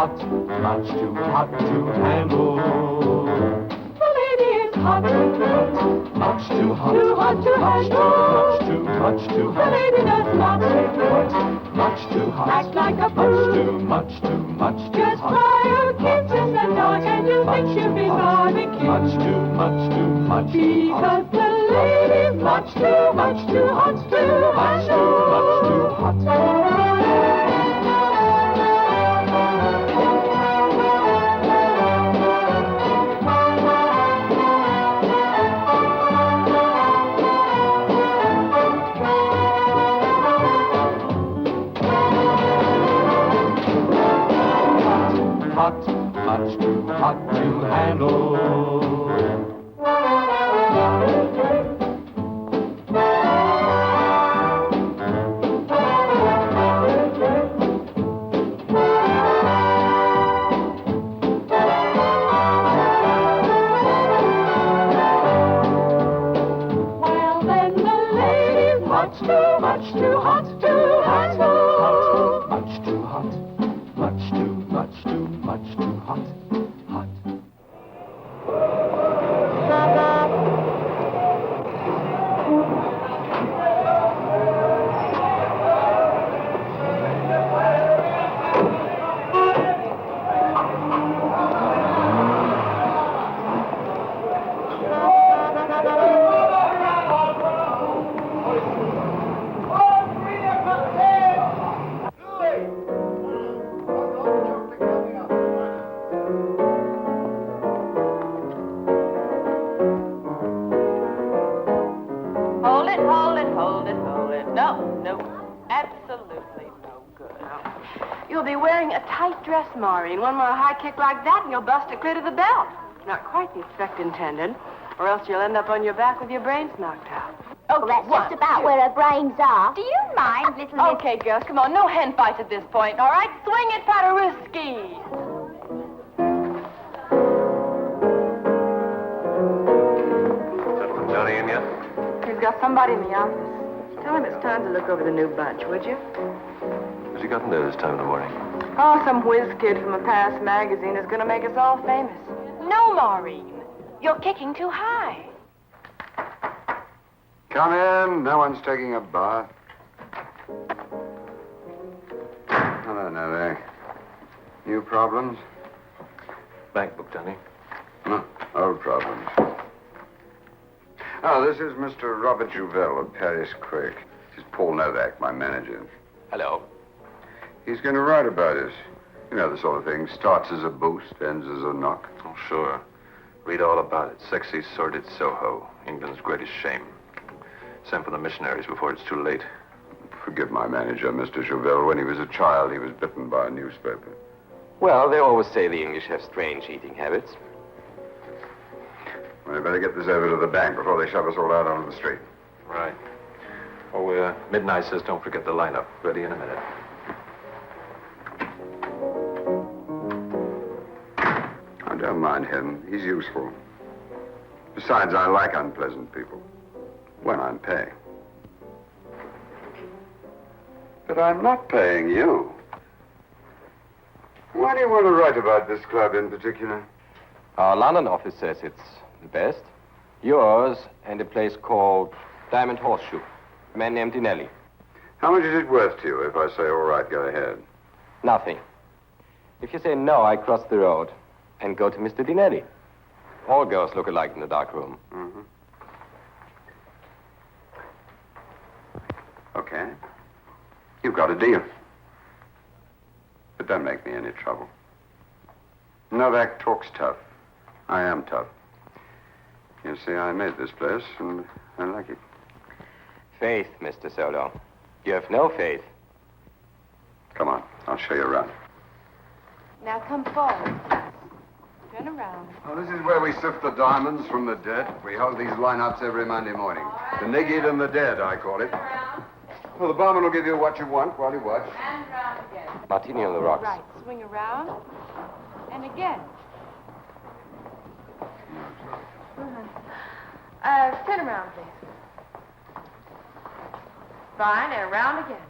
hot, much too hot to handle. The lady is hot, much too hot, too hot to handle. Much too hot. The lady does not much too hot. Act like a fool. Much too Just hot. try her kisses and talk and you'll think she'll be barbecued. Much too hot. Because the lady's much too hot to handle. Much too hot. Hot, much too hot to handle. Well, then the lady's much too hot to handle. Much too hot. Much too hot. Hot. No, absolutely no good. You'll be wearing a tight dress, Maureen. One more high kick like that and you'll bust it clear to the belt. Not quite the effect intended, or else you'll end up on your back with your brains knocked out. Oh, that's just about where her brains are. Do you mind, little miss? Okay, girls, come on. No hen fights at this point, all right? Swing it, Paderewski. Gentleman Johnny in yet? He's got somebody in the office. Tell him it's time to look over the new bunch, would you? Who's he got in there this time in the morning? Oh, some whiz kid from a past magazine is going to make us all famous. No, Maureen. You're kicking too high. Come in. No one's taking a bath. Hello, Novak. New problems? Bank book, Johnny. No, old problems. Oh, this is Mr. Robert Jouvel of Paris Creek. This is Paul Novak, my manager. Hello. He's going to write about us. You know, the sort of thing. Starts as a boost, ends as a knock. Oh, sure. Read all about it. Sexy, sordid Soho. England's greatest shame. Send for the missionaries before it's too late. Forgive my manager, Mr. Jouvel. When he was a child, he was bitten by a newspaper. Well, they always say the English have strange eating habits. Well, I better get this over to the bank before they shove us all out onto the street. Right. Oh, Midnight says don't forget the lineup. Ready in a minute. I don't mind him. He's useful. Besides, I like unpleasant people. When I'm paying. But I'm not paying you. Why do you want to write about this club in particular? Our London office says it's the best. Yours and a place called Diamond Horseshoe. A man named Dinelli. How much is it worth to you if I say, all right, go ahead? Nothing. If you say no, I cross the road and go to Mr. Dinelli. All girls look alike in the dark room. Mm-hmm. Okay. You've got a deal. But don't make me any trouble. Novak talks tough. I am tough. You see, I made this place, and I like it. Faith, Mr. Solo. You have no faith. Come on, I'll show you around. Now come forward. Turn around. Oh, this is where we sift the diamonds from the dirt. We hold these lineups every Monday morning. The nigged and the dead, I call it. Well, the barman will give you what you want while you watch. And round again. Martini on the rocks. Right, swing around. And again. Turn around, please. Fine, and around again.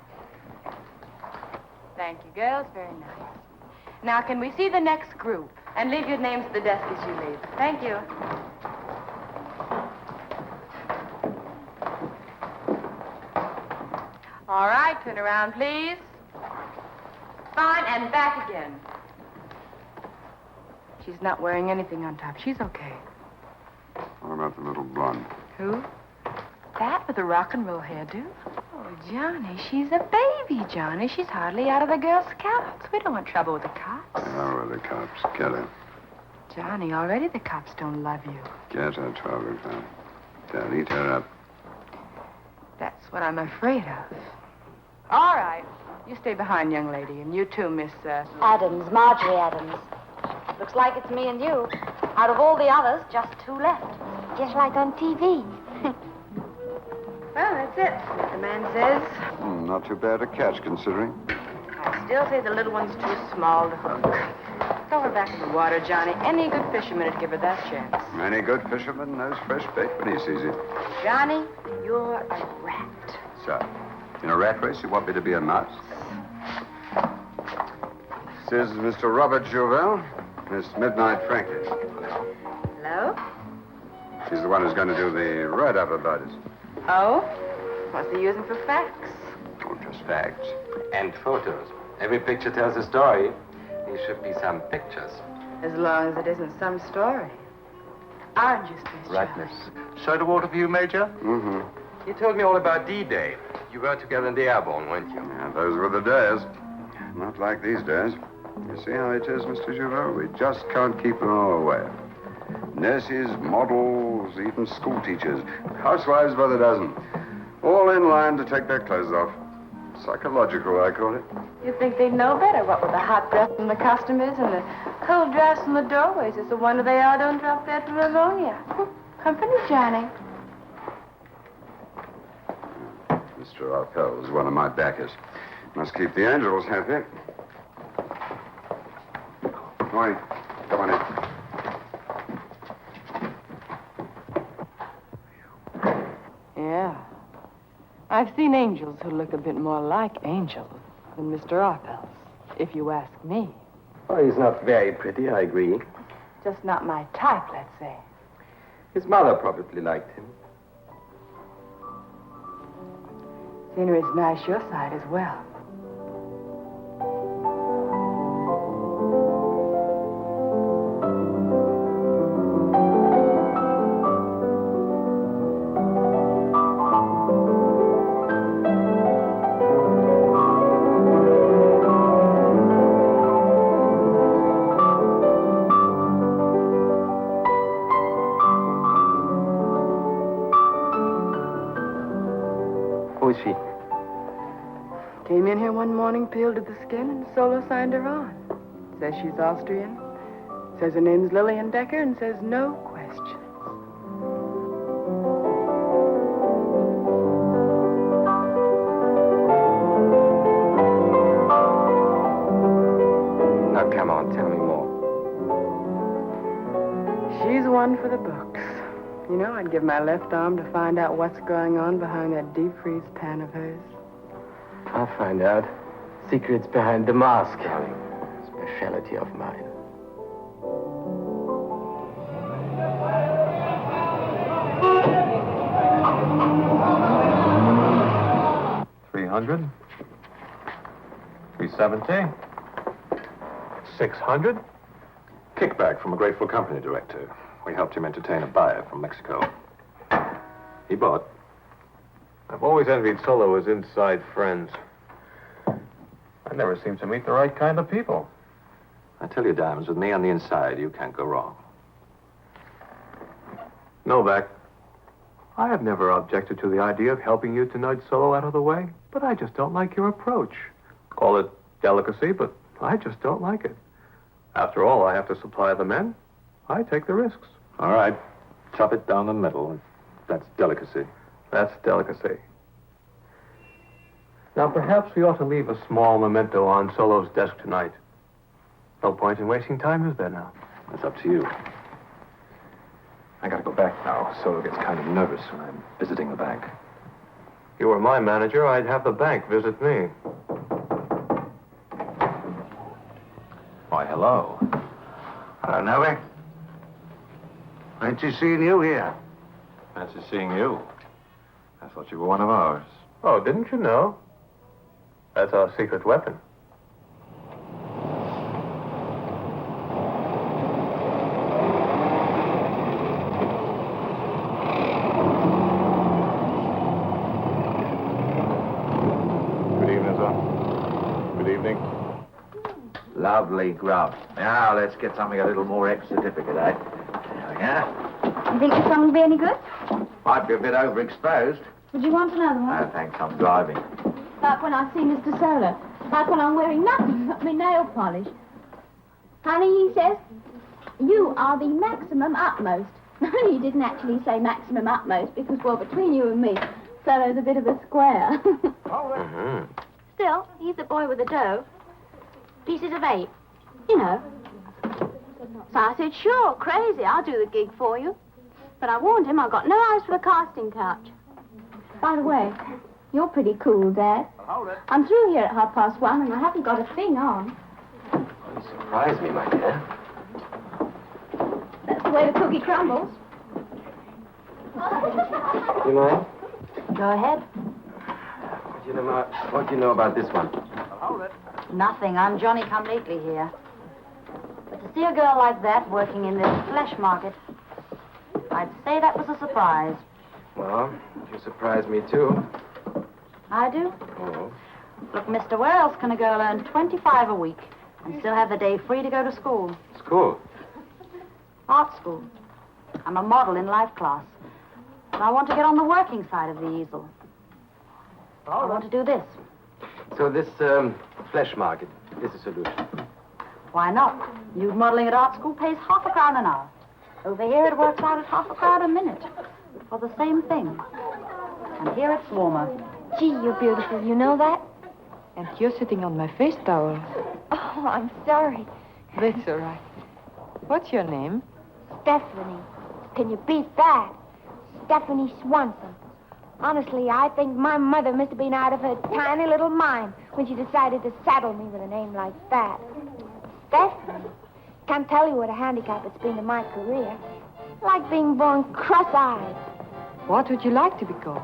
Thank you, girls. Very nice. Now, can we see the next group? And leave your names at the desk as you leave. Thank you. All right, turn around, please. Fine, and back again. She's not wearing anything on top. She's okay. What about the little blonde? Who? That with the rock and roll hairdo? Oh, Johnny, she's a baby, Johnny. She's hardly out of the Girl Scouts. We don't want trouble with the cops. How are the cops? Get her. Johnny, already the cops don't love you. Get her, 12 o'clock. Dad, eat her up. That's what I'm afraid of. All right. You stay behind, young lady. And you too, Miss... Adams, Marjorie Adams. Looks like it's me and you. Out of all the others, just 2 left. Just like on TV. Well, that's it. What the man says. Not too bad a catch, considering. I still say the little one's too small to hook. Throw her back in the water, Johnny. Any good fisherman would give her that chance. Any good fisherman knows fresh bait when he sees it. Johnny, you're a rat. So, in a rat race, you want me to be a mouse? This is Mr. Robert Jouvel, Miss Midnight Franklin. Hello? She's the one who's going to do the write-up about us. Oh? What's he using for facts? Oh, just facts. And photos. Every picture tells a story. There should be some pictures. As long as it isn't some story. Aren't you, Space Right, Johnny? miss. Soda water for you, Major? Mm-hmm. You told me all about D-Day. You were together in the Airborne, weren't you? Yeah, those were the days. Not like these days. You see how it is, Mr. Jouvel? We just can't keep them all away. Nurses, models, even school teachers, housewives by the dozen. All in line to take their clothes off. Psychological, I call it. You'd think they'd know better, what with the hot breath from the customers and the cold drafts from the doorways. It's a wonder they all don't drop dead from pneumonia. Company, Johnny. Mr. Arpell is one of my backers. Must keep the angels happy. Morning. Come on in. Yeah. I've seen angels who look a bit more like angels than Mr. Arpels, if you ask me. Oh, he's not very pretty, I agree. Just not my type, let's say. His mother probably liked him. Scenery's nice your side as well. Who is she? Came in here one morning, peeled to the skin, and Solo signed her on. Says she's Austrian. Says her name's Lillian Decker, and says no questions. Now, come on, tell me more. She's one for the books. You know, I'd give my left arm to find out what's going on behind that deep freeze pan of hers. I'll find out. Secrets behind the mask. Speciality of mine. $300. $370. $600. Kickback from a grateful company director. We helped him entertain a buyer from Mexico. He bought. I've always envied Solo as inside friends. I never seem to meet the right kind of people. I tell you, Diamonds, with me on the inside, you can't go wrong. Novak, I have never objected to the idea of helping you to nudge Solo out of the way, but I just don't like your approach. Call it delicacy, but I just don't like it. After all, I have to supply the men. I take the risks. All right. Chop it down the middle. That's delicacy. That's delicacy. Now, perhaps we ought to leave a small memento on Solo's desk tonight. No point in wasting time, is there now? That's up to you. I gotta go back now. Solo gets kind of nervous when I'm visiting the bank. If you were my manager, I'd have the bank visit me. Oh, hello. Hello, Noe. Fancy seeing you here. Fancy seeing you. I thought you were one of ours. Oh, didn't you know? That's our secret weapon. Good evening, sir. Good evening. Lovely grub. Now, let's get something a little more ex-certificate, eh? There we are. You think this one will be any good? Might be a bit overexposed. Would you want another one? No, thanks, I'm driving. Like when I see Mr. Solar. Like when I'm wearing nothing but my nail polish. Honey, he says, you are the maximum utmost. He didn't actually say maximum utmost because, well, between you and me, Solar's a bit of a square. Still, he's the boy with the dough. Pieces of 8. You know. So I said, sure, crazy, I'll do the gig for you. But I warned him I've got no eyes for the casting couch. By the way, you're pretty cool, Dad. Hold it. I'm through here at 1:30 and I haven't got a thing on. You surprise me, my dear. That's the way the cookie crumbles. You mind? Go ahead. What do you know about this one? Hold it. Nothing. I'm Johnny come lately here. But to see a girl like that working in this flesh market, I'd say that was a surprise. Well, you surprise me, too. I do? Oh. Look, mister, where else can a girl earn 25 a week and still have the day free to go to school? School? Art school. I'm a model in life class. But I want to get on the working side of the easel. I want to do this. So this, flesh market is a solution. Why not? Nude modeling at art school pays ½ a crown an hour. Over here it works out at ½ a crown a minute. For the same thing. And here it's warmer. Gee, you're beautiful. You know that? And you're sitting on my face towel. Oh, I'm sorry. That's all right. What's your name? Stephanie. Can you beat that? Stephanie Swanson. Honestly, I think my mother must have been out of her tiny little mind when she decided to saddle me with a name like that. Stephanie. Can't tell you what a handicap it's been in my career. Like being born cross-eyed. What would you like to be called?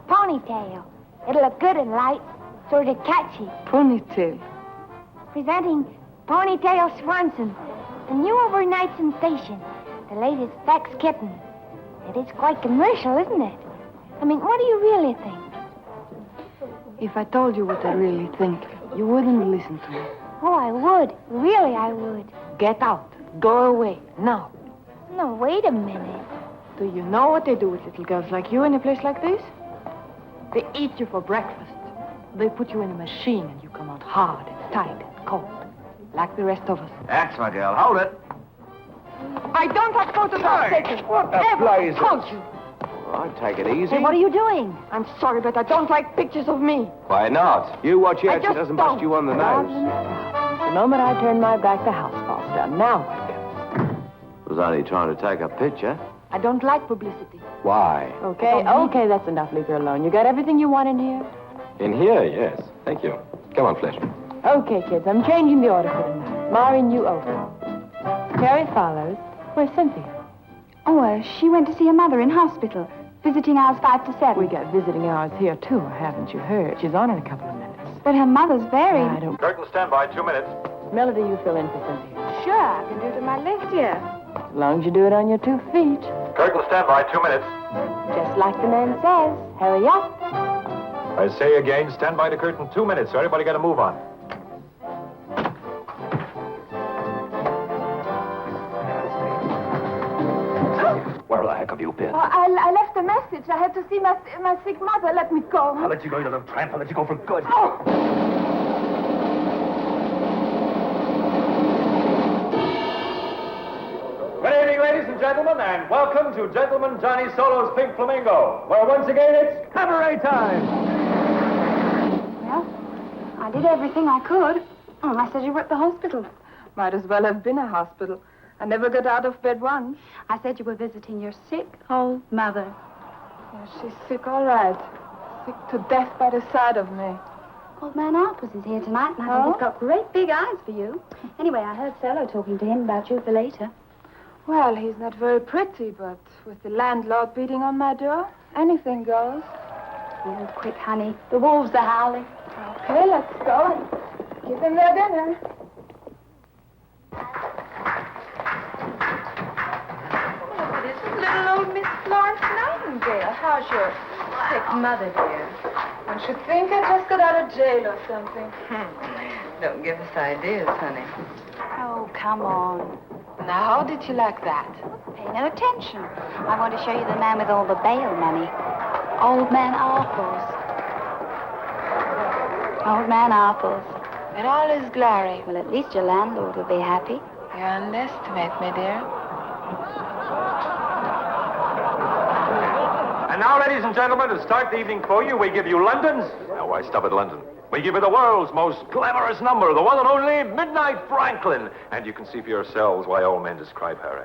Ponytail. It'll look good in lights. Sort of catchy. Ponytail. Presenting Ponytail Swanson, the new overnight sensation, the latest Fex kitten. It is quite commercial, isn't it? I mean, what do you really think? If I told you what I really think, you wouldn't listen to me. Oh, I would. Really, I would. Get out. Go away. Now. No, wait a minute. Do you know what they do with little girls like you in a place like this? They eat you for breakfast. They put you in a machine and you come out hard and tight and cold. Like the rest of us. That's my girl. Hold it. I don't have photographs taken. What the Ever. blazes? I told you. All right, take it easy. Hey, what are you doing? I'm sorry, but I don't like pictures of me. Why not? You watch I out she just doesn't don't. bust you on the nose. The moment I turn my back, the house falls down. Now what? Was only trying to take a picture. I don't like publicity. Why? Okay, that's enough. Leave her alone. You got everything you want in here? In here, yes. Thank you. Come on, Flesh. Okay, kids, I'm changing the order for tonight. Maureen, you open. Terry follows. Where's Cynthia? Oh, she went to see her mother in hospital. Visiting hours 5 to 7. We got visiting hours here, too, haven't you heard? She's on in a couple of minutes. But her mother's very... I don't... Curtain standby, 2 minutes. Melody, you fill in for Cynthia. Sure, I can do it to my left ear. As long as you do it on your 2 feet. Curtain standby, 2 minutes. Just like the man says. Hurry up. I say again, stand by the curtain 2 minutes, so everybody got to move on. Where the heck have you been? Oh, I left a message. I had to see my sick mother. Let me go. I'll let you go, you little tramp. I'll let you go for good. Good evening, ladies and gentlemen, and welcome to Gentleman Johnny Solo's Pink Flamingo, where once again it's cabaret time. Well, I did everything I could. Oh, I said you were at the hospital. Might as well have been a hospital. I never got out of bed once. I said you were visiting your sick old mother. Yeah, she's sick, all right. Sick to death by the side of me. Old man Arpus is here tonight, and I think he's got great big eyes for you. Anyway, I heard Solo talking to him about you for later. Well, he's not very pretty, but with the landlord beating on my door, anything goes. Oh, quick, honey. The wolves are howling. Okay, let's go and give them their dinner. This is little old Miss Florence Nightingale. How's your sick mother, dear? One should think I just got out of jail or something. Don't give us ideas, honey. Oh, come on. Now, how did you like that? Pay no attention. I want to show you the man with all the bail money. Old man Arpus. Old man Arpus. In all his glory. Well, at least your landlord will be happy. You underestimate me, dear. And now, ladies and gentlemen, to start the evening for you, we give you London's... Now, why stop at London? We give you the world's most glamorous number, the one and only Midnight Franklin. And you can see for yourselves why all men describe her.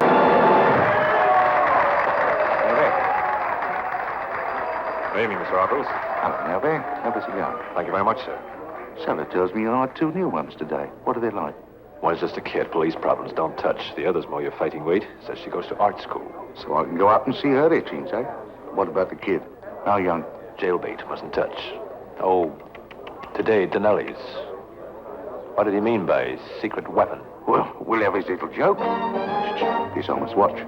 Good evening, Mr. Arpels. Hello, Nelby. How was it going? Thank you very much, sir. Sally tells me you hired 2 new ones today. What are they like? One's just a kid. Police problems don't touch. The other's more your fighting weight. Says she goes to art school. So I can go up and see her itchings, eh? What about the kid? How young? Jailbait mustn't touch. Oh, today, Denelli's. What did he mean by secret weapon? Well, we'll have his little joke. He's on his watch.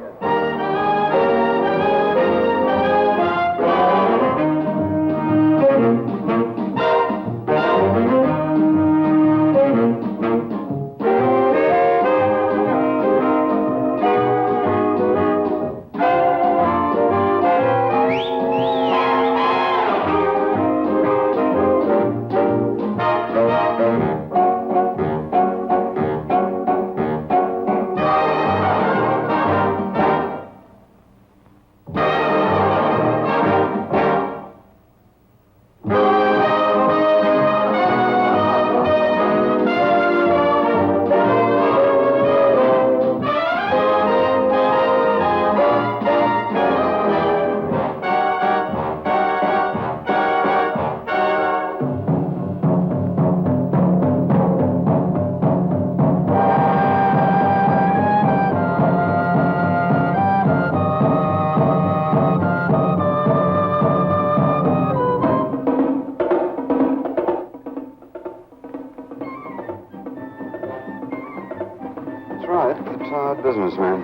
Businessman.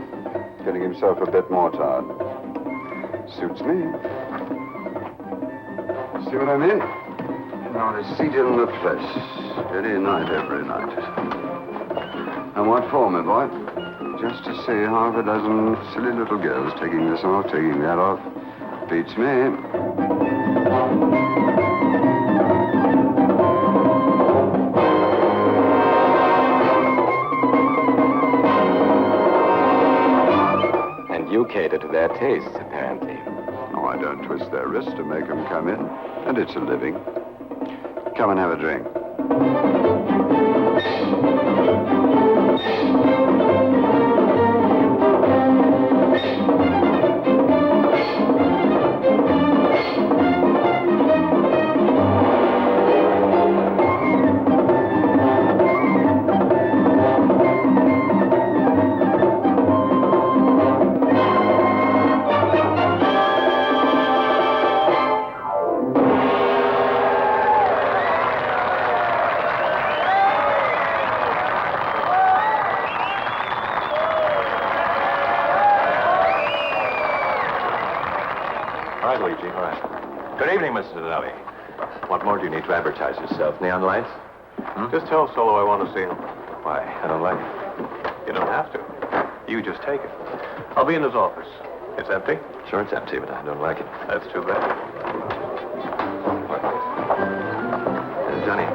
Getting himself a bit more tired. Suits me. See what I mean? Not a seat in the flesh. Steady night every night. And what for, my boy? Just to see half a dozen silly little girls taking this off, taking that off. Beats me. You cater to their tastes, apparently. No, I don't twist their wrist to make them come in. And it's a living. Come and have a drink. Good evening, Mr. Denelli. What more do you need to advertise yourself? Neon lights? Just tell Solo I want to see him. Why? I don't like it. You don't have to. You just take it. I'll be in his office. It's empty? Sure, it's empty, but I don't like it. That's too bad. Johnny.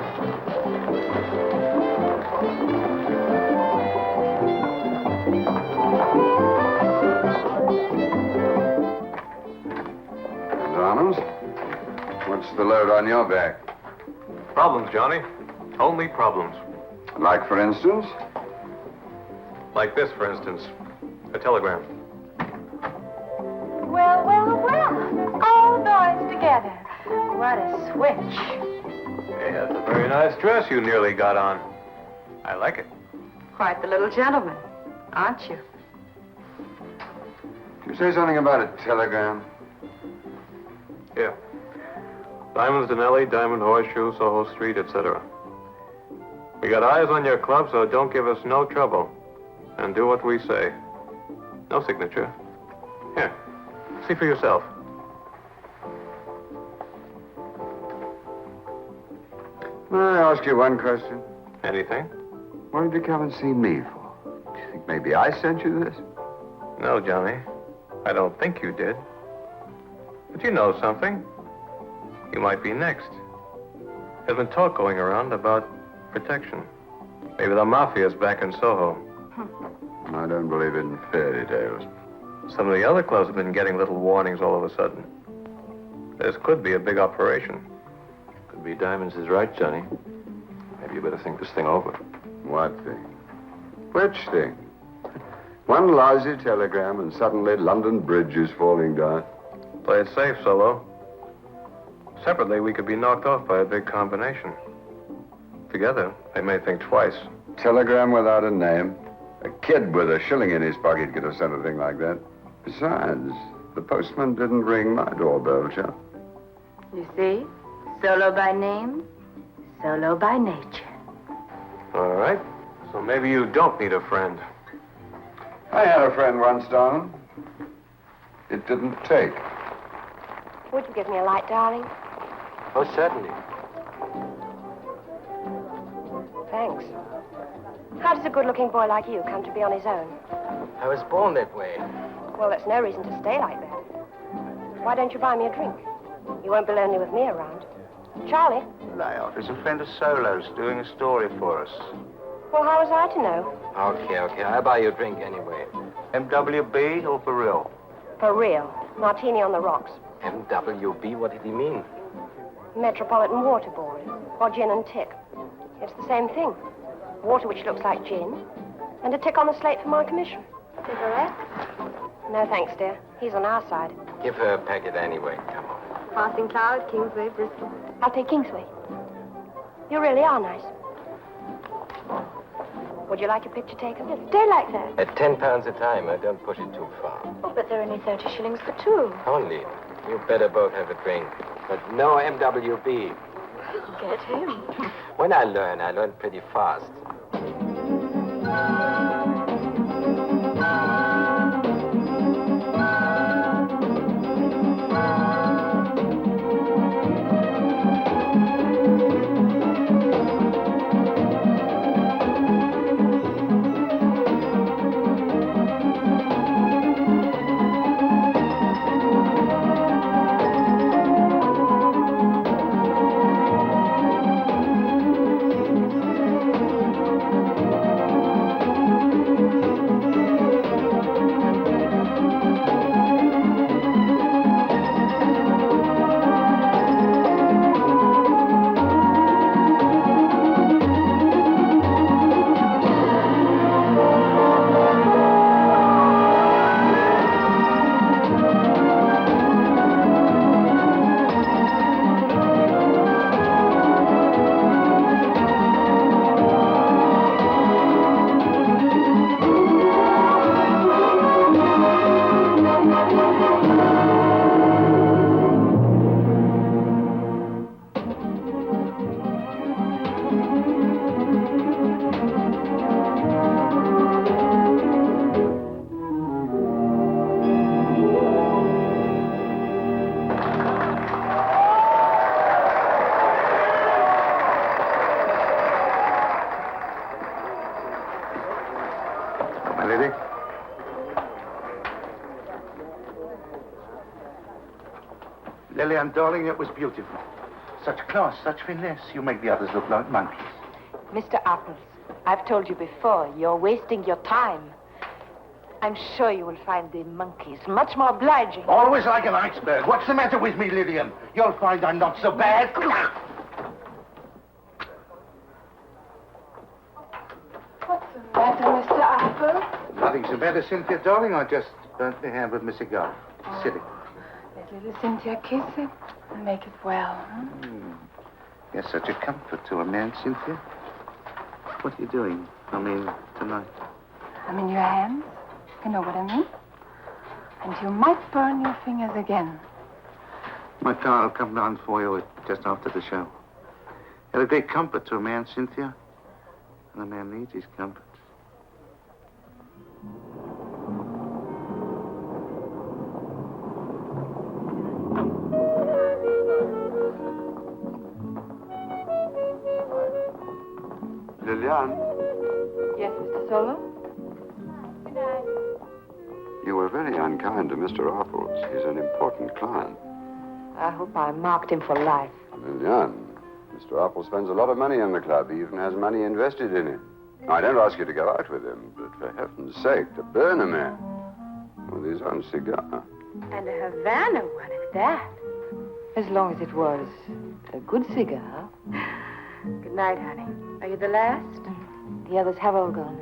Donald, what's the load on your back? Problems, Johnny. Only problems. Like, for instance? Like this, for instance. A telegram. Well, well, well. All boys together. What a switch. Hey, that's a very nice dress you nearly got on. I like it. Quite the little gentleman, aren't you? Did you say something about a telegram? Here. Diamonds Denelli, Diamond Horseshoe, Soho Street, etc. We got eyes on your club, so don't give us no trouble. And do what we say. No signature. Here. See for yourself. May I ask you one question? Anything? What did you come and see me for? Do you think maybe I sent you this? No, Johnny. I don't think you did. But you know something. You might be next. There's been talk going around about protection. Maybe the Mafia's back in Soho. I don't believe in fairy tales. Some of the other clubs have been getting little warnings all of a sudden. This could be a big operation. Could be Diamonds is right, Johnny. Maybe you better think this thing over. What thing? Which thing? One lousy telegram and suddenly London Bridge is falling down. Play it safe, Solo. Separately, we could be knocked off by a big combination. Together, they may think twice. Telegram without a name. A kid with a shilling in his pocket could have sent a thing like that. Besides, the postman didn't ring my doorbell, Chuck. You see? Solo by name, solo by nature. All right. So maybe you don't need a friend. I had a friend once, darling. It didn't take. Would you give me a light, darling? Oh, certainly. Thanks. How does a good-looking boy like you come to be on his own? I was born that way. Well, that's no reason to stay like that. Why don't you buy me a drink? You won't be lonely with me around. Charlie? Layoff is a friend of Solo's doing a story for us. Well, how was I to know? Okay. I'll buy you a drink anyway. MWB or for real? For real. Martini on the rocks. MWB? What did he mean? Metropolitan Water Board. Or gin and tick. It's the same thing. Water which looks like gin. And a tick on the slate for my commission. Cigarette? No, thanks, dear. He's on our side. Give her a packet anyway. Come on. Passing Cloud, Kingsway, Bristol. I'll take Kingsway. You really are nice. Would you like your picture taken? Just stay like that. At £10 a time, I don't push it too far. Oh, but there are only 30 shillings for two. Only. You better both have a drink. But no MWB. Get him. When I learn pretty fast. Lillian, darling, it was beautiful. Such class, such finesse. You make the others look like monkeys. Mr. Apples, I've told you before, you're wasting your time. I'm sure you will find the monkeys much more obliging. Always like an iceberg. What's the matter with me, Lillian? You'll find I'm not so bad. What's the matter, Mr. Apple? Nothing's the matter, Cynthia, darling. I just burnt my hand with my cigar. Silly. Let little Cynthia kiss it and make it well, huh? You're such a comfort to a man, Cynthia. What are you doing? I mean, tonight. I'm in your hands. You know what I mean? And you might burn your fingers again. My car will come down for you just after the show. You're a great comfort to a man, Cynthia. And a man needs his comfort. Liliane, Yes, Mr. Solo? you were very unkind to Mr. Apples. He's an important client. I hope I marked him for life. Liliane, Mr. Apples spends a lot of money in the club. He even has money invested in it. I don't ask you to go out with him, but for heaven's sake, to burn a man with his own cigar. And a Havana one at that. As long as it was a good cigar. Good night, honey. Are you the last? The others have all gone.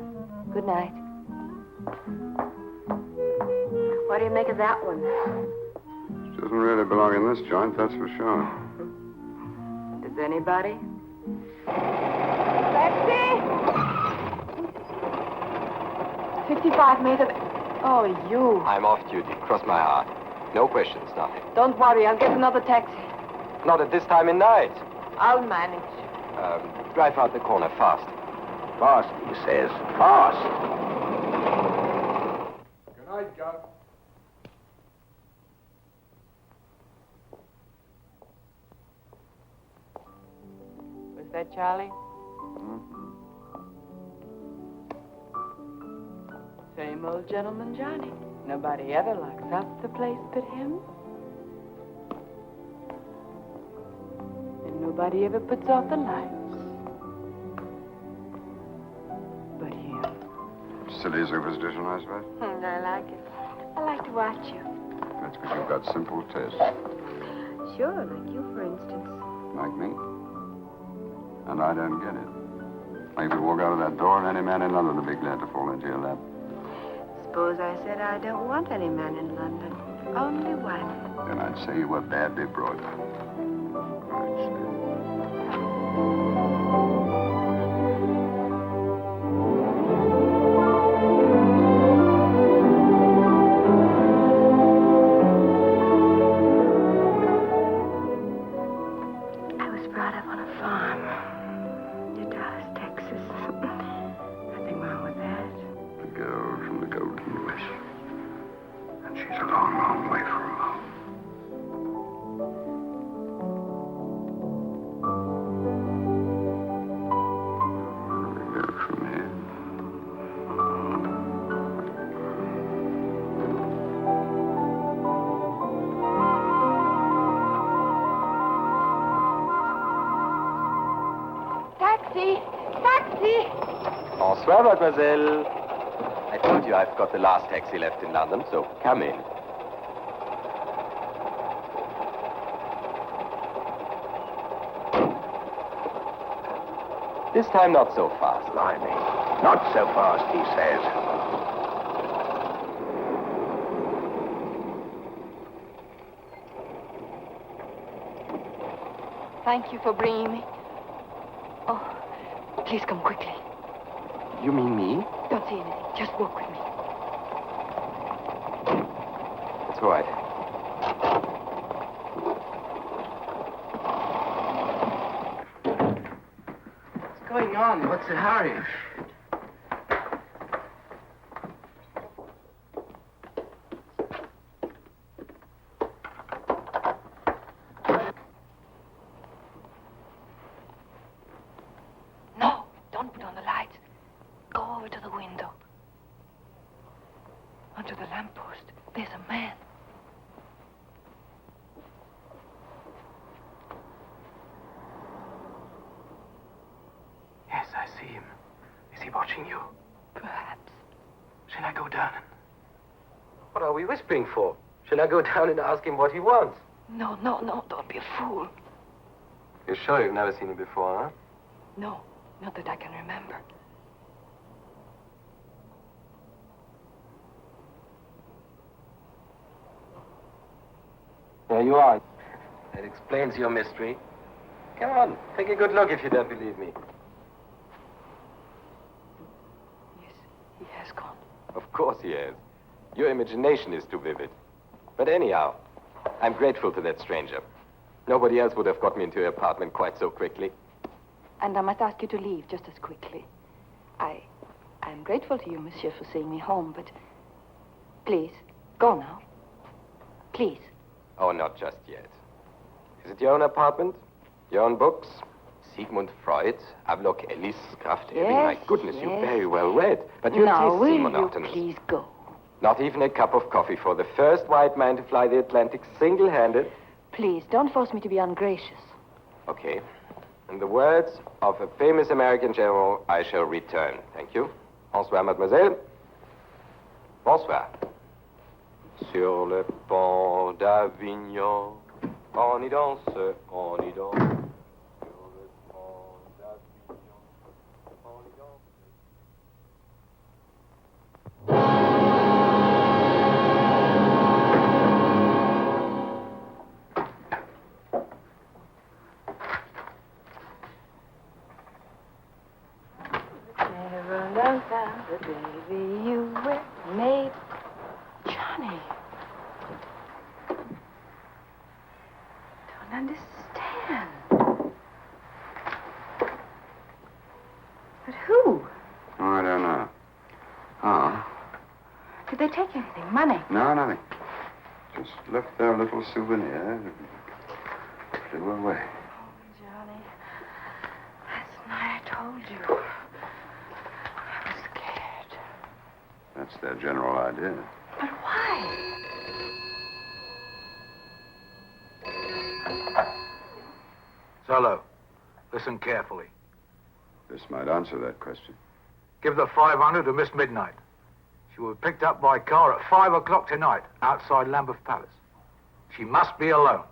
Good night. What do you make of that one? She doesn't really belong in this joint, that's for sure. Does anybody? Taxi! 55 made of... Oh, you. I'm off duty. Cross my heart. No questions, nothing. Don't worry, I'll get another taxi. Not at this time in night. I'll manage. Drive out the corner fast. Fast, he says. Fast. Good night, Gus. Was that Charlie? Same old gentleman, Johnny. Nobody ever locks up the place but him. And nobody ever puts off the lights. But him. Silly superstition, I suppose. I like it. I like to watch you. That's because you've got simple taste. Sure, like you, for instance. Like me. And I don't get it. I could walk out of that door and any man in London would be glad to fall into your lap. Suppose I said I don't want any man in London. Only one. Then I'd say you were badly brought up. I'd say. I was brought up on a farm near Dallas, Texas. Nothing wrong with that. The girl from the Golden West. And she's a long, long way from home. The girl from here. Taxi! Taxi! Bonsoir, mademoiselle. I told you I've got the last taxi left in London, so come in. This time not so fast. Blimey. Not so fast, he says. Thank you for bringing me. Oh, please come quickly. You mean me? Don't say anything. Just walk with me. That's all right. What's going on? What's the hurry? No, don't put on the lights. Go over to the window. Onto the lamppost. There's a man. Yes, I see him. Is he watching you? Perhaps. Shall I go down? What are we whispering for? Shall I go down and ask him what he wants? No, don't be a fool. You're sure you've never seen him before, huh? No, not that I can remember. There you are. That explains your mystery. Come on, take a good look if you don't believe me. Yes, he has gone. Of course he has. Your imagination is too vivid. But anyhow, I'm grateful to that stranger. Nobody else would have got me into your apartment quite so quickly. And I must ask you to leave just as quickly. I'm grateful to you, monsieur, for seeing me home, but please, go now. Please. Oh, not just yet. Is it your own apartment? Your own books? Sigmund Freud, Havelock Ellis, Kraft Ebing. My goodness, you're very well read. But your Now, tastes will seem you monotonous. please go? Not even a cup of coffee for the first white man to fly the Atlantic single-handed? Please, don't force me to be ungracious. Okay. In the words of a famous American general, I shall return. Thank you. Bonsoir, mademoiselle. Bonsoir. Sur le pont d'Avignon, on y danse, on y danse. Sur le pont d'Avignon, on y danse. Never loved the baby you were made. Johnny. Don't understand. But who? Oh, I don't know. Oh. Did they take anything? Money? No, nothing. Just left their little souvenir and flew away. Johnny, last night I told you. I was scared. That's their general idea. But why? Solo, listen carefully. This might answer that question. Give the 500 to Miss Midnight. She will be picked up by car at 5 o'clock tonight outside Lambeth Palace. She must be alone.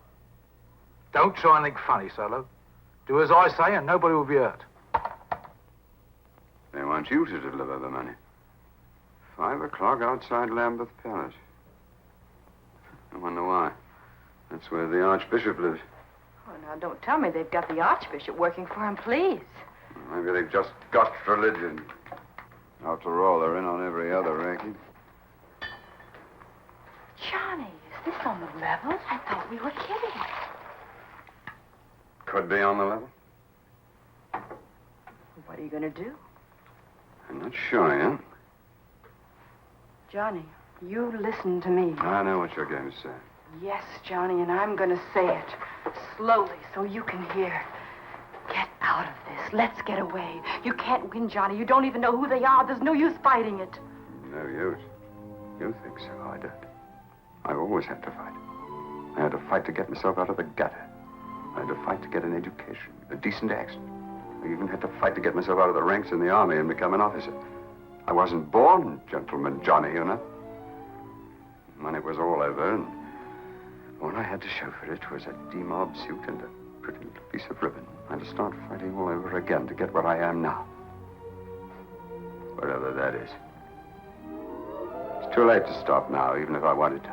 Don't try anything funny, Solo. Do as I say and nobody will be hurt. They want you to deliver the money. 5 o'clock outside Lambeth Palace. I wonder why. That's where the Archbishop lives. Oh, now, don't tell me they've got the Archbishop working for him, please. Maybe they've just got religion. After all, they're in on every other ranking. Johnny, is this on the level? I thought we were kidding. Could be on the level. What are you going to do? I'm not sure yet. Johnny, you listen to me. I know what you're going to say. Yes, Johnny, and I'm going to say it slowly so you can hear. Get out of this. Let's get away. You can't win, Johnny. You don't even know who they are. There's no use fighting it. No use. You think so? I don't. I've always had to fight. I had to fight to get myself out of the gutter. I had to fight to get an education, a decent accent. I even had to fight to get myself out of the ranks in the army and become an officer. I wasn't born gentleman Johnny, you know. When it was all over, and all I had to show for it was a demob suit and a pretty little piece of ribbon. I had to start fighting all over again to get what I am now. Whatever that is. It's too late to stop now, even if I wanted to.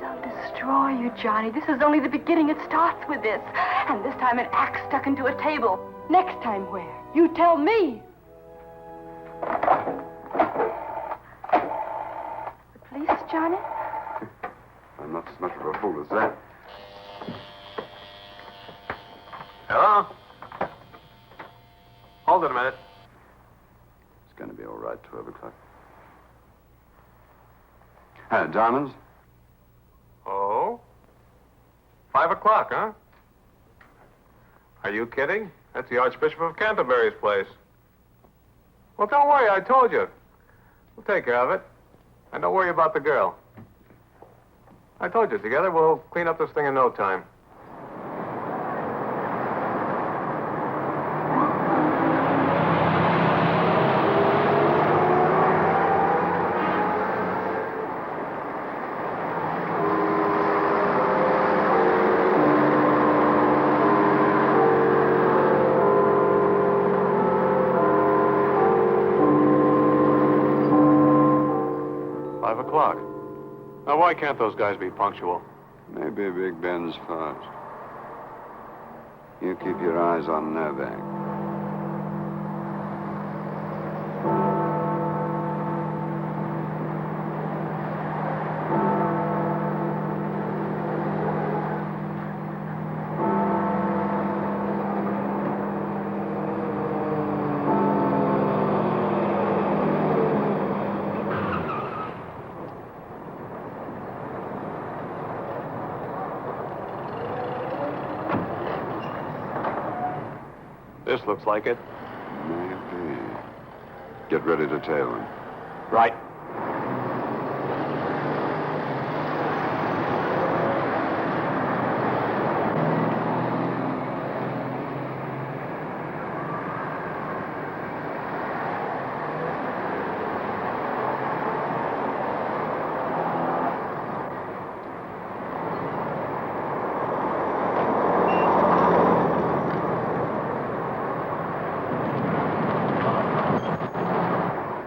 They'll destroy you, Johnny. This is only the beginning. It starts with this. And this time an axe stuck into a table. Next time where? You tell me. The police, Johnny? I'm not as much of a fool as that. Hello? Hold it a minute. It's going to be all right, 12 o'clock. Diamonds? Oh? 5 o'clock, huh? Are you kidding? That's the Archbishop of Canterbury's place. Well, don't worry, I told you. We'll take care of it. And don't worry about the girl. I told you, together we'll clean up this thing in no time. Now, why can't those guys be punctual? Maybe Big Ben's fast. You keep your eyes on Novak. This looks like it. Maybe. Get ready to tail him. Right.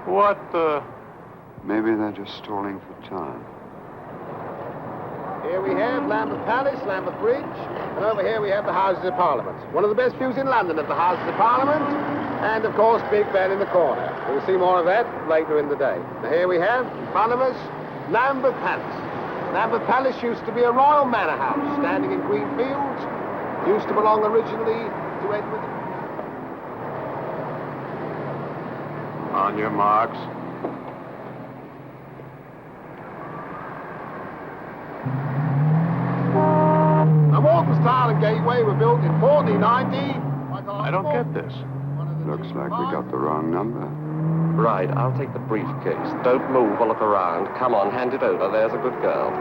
What, Maybe they're just stalling for time. Here we have Lambeth Palace, Lambeth Bridge, and over here we have the Houses of Parliament. One of the best views in London of the Houses of Parliament, and of course Big Ben in the corner. We'll see more of that later in the day. Now here we have, in front of us, Lambeth Palace. Lambeth Palace used to be a royal manor house, standing in green fields. Used to belong originally to Edward. on your marks. The Morton Style and Gateway were built in 1490. I don't get this. Looks like we got the wrong number. Right, I'll take the briefcase. Don't move or look around. Come on, hand it over. There's a good girl.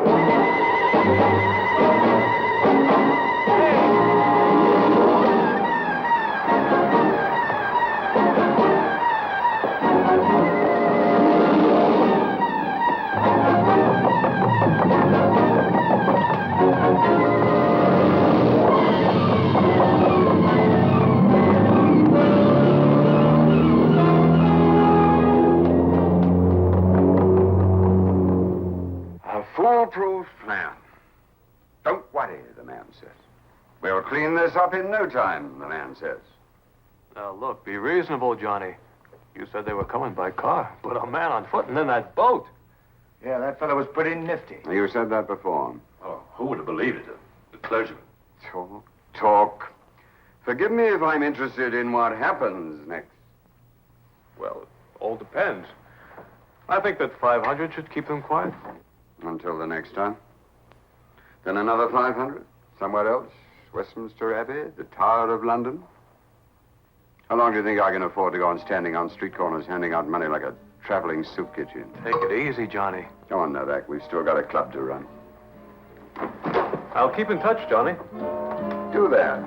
Foolproof plan. Don't worry, the man says. We'll clean this up in no time, the man says. Now, look, be reasonable, Johnny. You said they were coming by car, but a man on foot and then that boat. Yeah, that fellow was pretty nifty. You said that before. Oh, who would have believed it? The clergyman. Talk. Forgive me if I'm interested in what happens next. Well, it all depends. I think that 500 should keep them quiet. Until the next time. Then another 500. Somewhere else. Westminster Abbey, the Tower of London. How long do you think I can afford to go on standing on street corners handing out money like a traveling soup kitchen? Take it easy, Johnny. Come on, Novak. We've still got a club to run. I'll keep in touch, Johnny. Do that.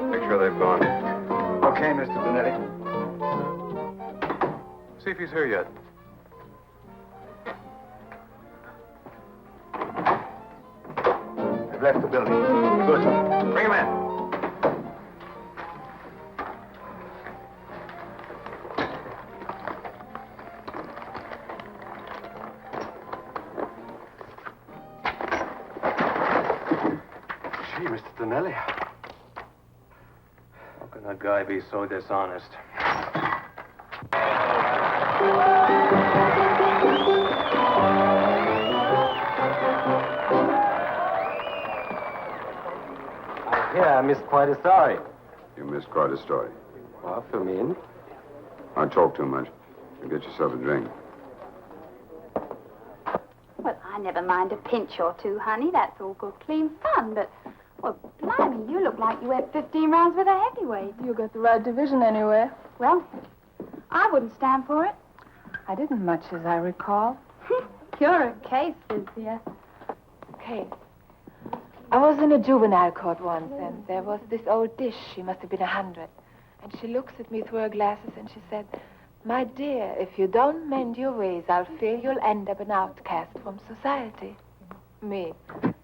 Make sure they've gone. Okay, Mr. Donnelly. See if he's here yet. They've left the building. Good. Bring him in. Gee, Mr. Donnelly. How can a guy be so dishonest? I missed quite a story. You missed quite a story. Well, fill me in. I talk too much. You get yourself a drink. Well, I never mind a pinch or two, honey. That's all good, clean fun. But, well, blimey, you look like you went 15 rounds with a heavyweight. You got the right division anyway. Well, I wouldn't stand for it. I didn't much, as I recall. You're a case, Cynthia. Okay. I was in a juvenile court once, and there was this old dish. She must have been 100. And she looks at me through her glasses, and she said, "My dear, if you don't mend your ways, I'll fear you'll end up an outcast from society." Me,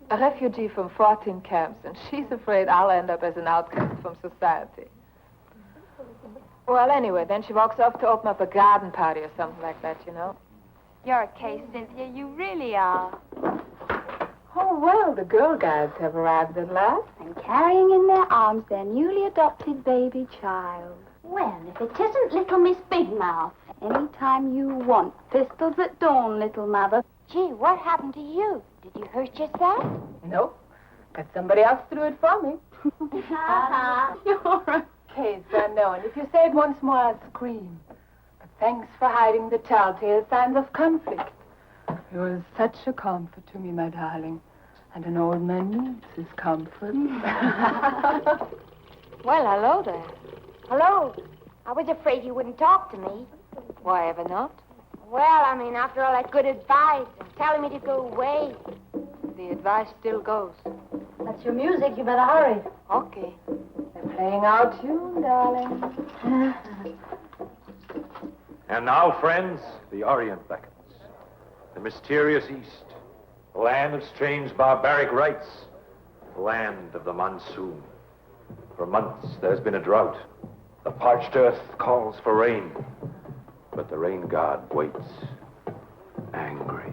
a refugee from 14 camps, and she's afraid I'll end up as an outcast from society. Well, anyway, then she walks off to open up a garden party or something like that, you know. You're a case, Cynthia. You really are. Oh, well, the girl guides have arrived at last. And carrying in their arms their newly adopted baby child. Well, if it isn't little Miss Big Mouth. Anytime you want. Pistols at dawn, little mother. Gee, what happened to you? Did you hurt yourself? Nope. Got somebody else to do it for me. You're a case, I know. And if you say it once more, I'll scream. But thanks for hiding the telltale signs of conflict. You were such a comfort to me, my darling. And an old man needs his comfort. Well, hello there. Hello. I was afraid you wouldn't talk to me. Why ever not? Well, I mean, after all that good advice and telling me to go away. The advice still goes. That's your music. You better hurry. Okay. They're playing our tune, darling. And now, friends, the Orient beckons. The mysterious East. The land of strange barbaric rites. The land of the monsoon. For months, there's been a drought. The parched earth calls for rain. But the rain god waits, angry.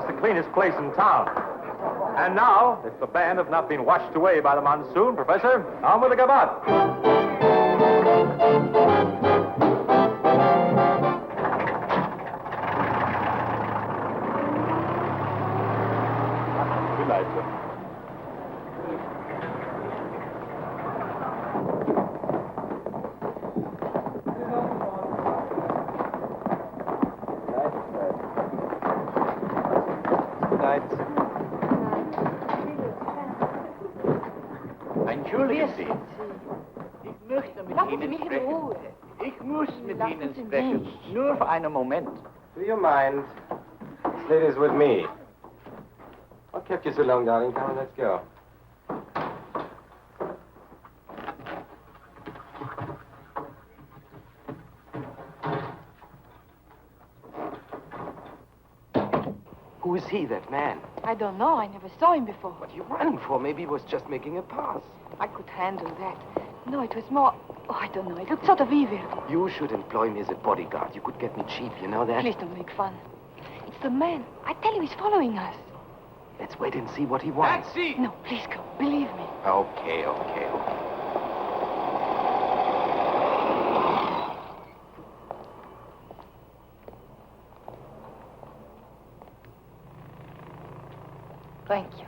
The cleanest place in town. And now, if the band have not been washed away by the monsoon, Professor, on with the gavotte. Good night, sir. Entschuldigen Sie. Ich möchte mit Ihnen sprechen. Ich muss mit Ihnen sprechen. Nur für einen Moment. Do you mind? This lady's with me. What kept you so long, darling? Come on, let's go. Who is he, that man? I don't know. I never saw him before. What are you running for? Maybe he was just making a pass. I could handle that. No, it was more... Oh, I don't know. It looked sort of evil. You should employ me as a bodyguard. You could get me cheap, you know that? Please don't make fun. It's the man. I tell you, he's following us. Let's wait and see what he wants. Taxi! No, please go. Believe me. Okay. Thank you.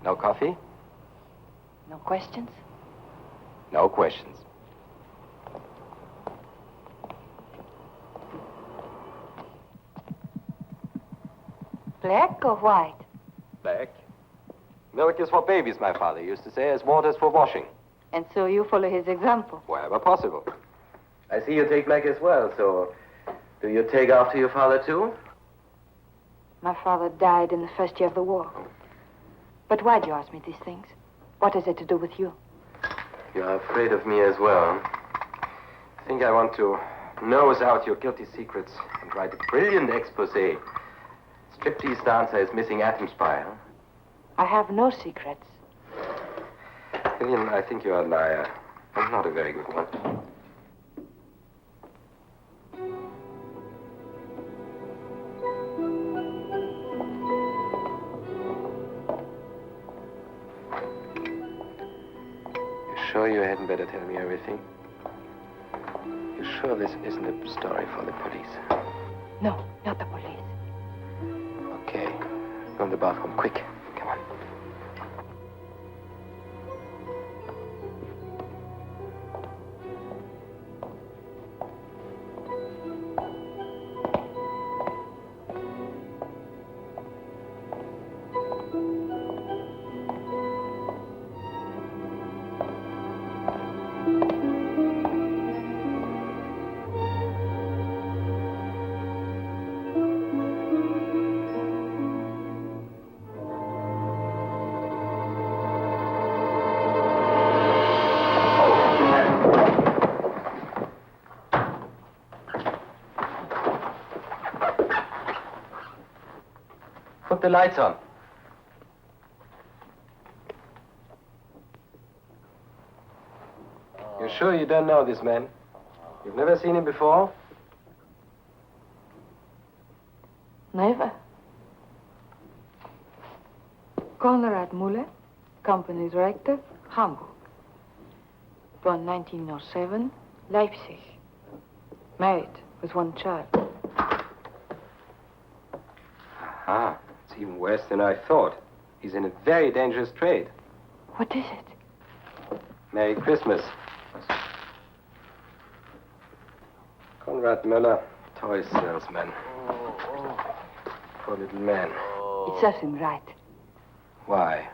No coffee? No questions? No questions. Black or white? Black. Milk is for babies, my father used to say, as water is for washing. And so you follow his example. Wherever possible. I see you take black as well, so do you take after your father too? My father died in the first year of the war. But why do you ask me these things? What has it to do with you? You are afraid of me as well. I think I want to nose out your guilty secrets and write a brilliant expose. Striptease dancer is missing atom spy, huh? I have no secrets. Lillian, I think you're a liar. And not a very good one. You sure you hadn't better tell me everything? You sure this isn't a story for the police? No, not the police. Okay. Go in the bathroom, quick. Come on. Put the lights on. You're sure you don't know this man? You've never seen him before? Never. Conrad Muller, company director, Hamburg. Born 1907, Leipzig. Married with one child. Ah, it's even worse than I thought. He's in a very dangerous trade. What is it? Merry Christmas. Conrad Müller, toy salesman. Poor little man. It serves him right. Why?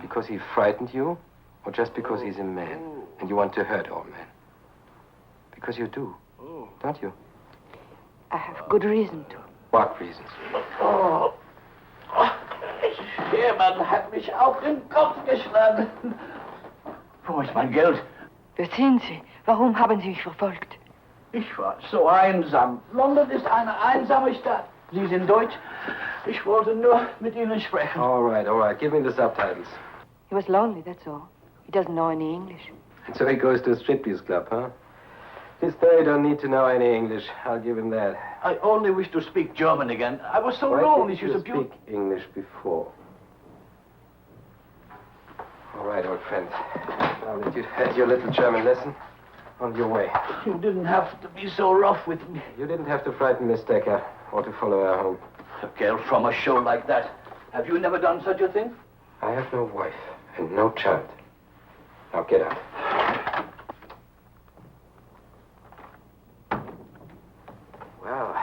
Because he frightened you? Or just because he's a man and you want to hurt all men? Because you do, don't you? I have good reason to. What reasons? Oh. Jemand hat mich auf den Kopf geschlagen. Wo ist mein Geld? Wer sind Sie? Warum haben Sie mich verfolgt? Ich war so einsam. London ist eine einsame Stadt. Sie sind Deutsch. Ich wollte nur mit Ihnen sprechen. All right. Give me the subtitles. He was lonely, that's all. He doesn't know any English. And so he goes to a striptease club, huh? This boy don't need to know any English. I'll give him that. I only wish to speak German again. I was so Why lonely. didn't She's you a beauty. speak English before? All right, old friend. Now that you've had your little German lesson, on your way. You didn't have to be so rough with me. You didn't have to frighten Miss Decker or to follow her home. A girl from a show like that. Have you never done such a thing? I have no wife and no child. Now get out. Well,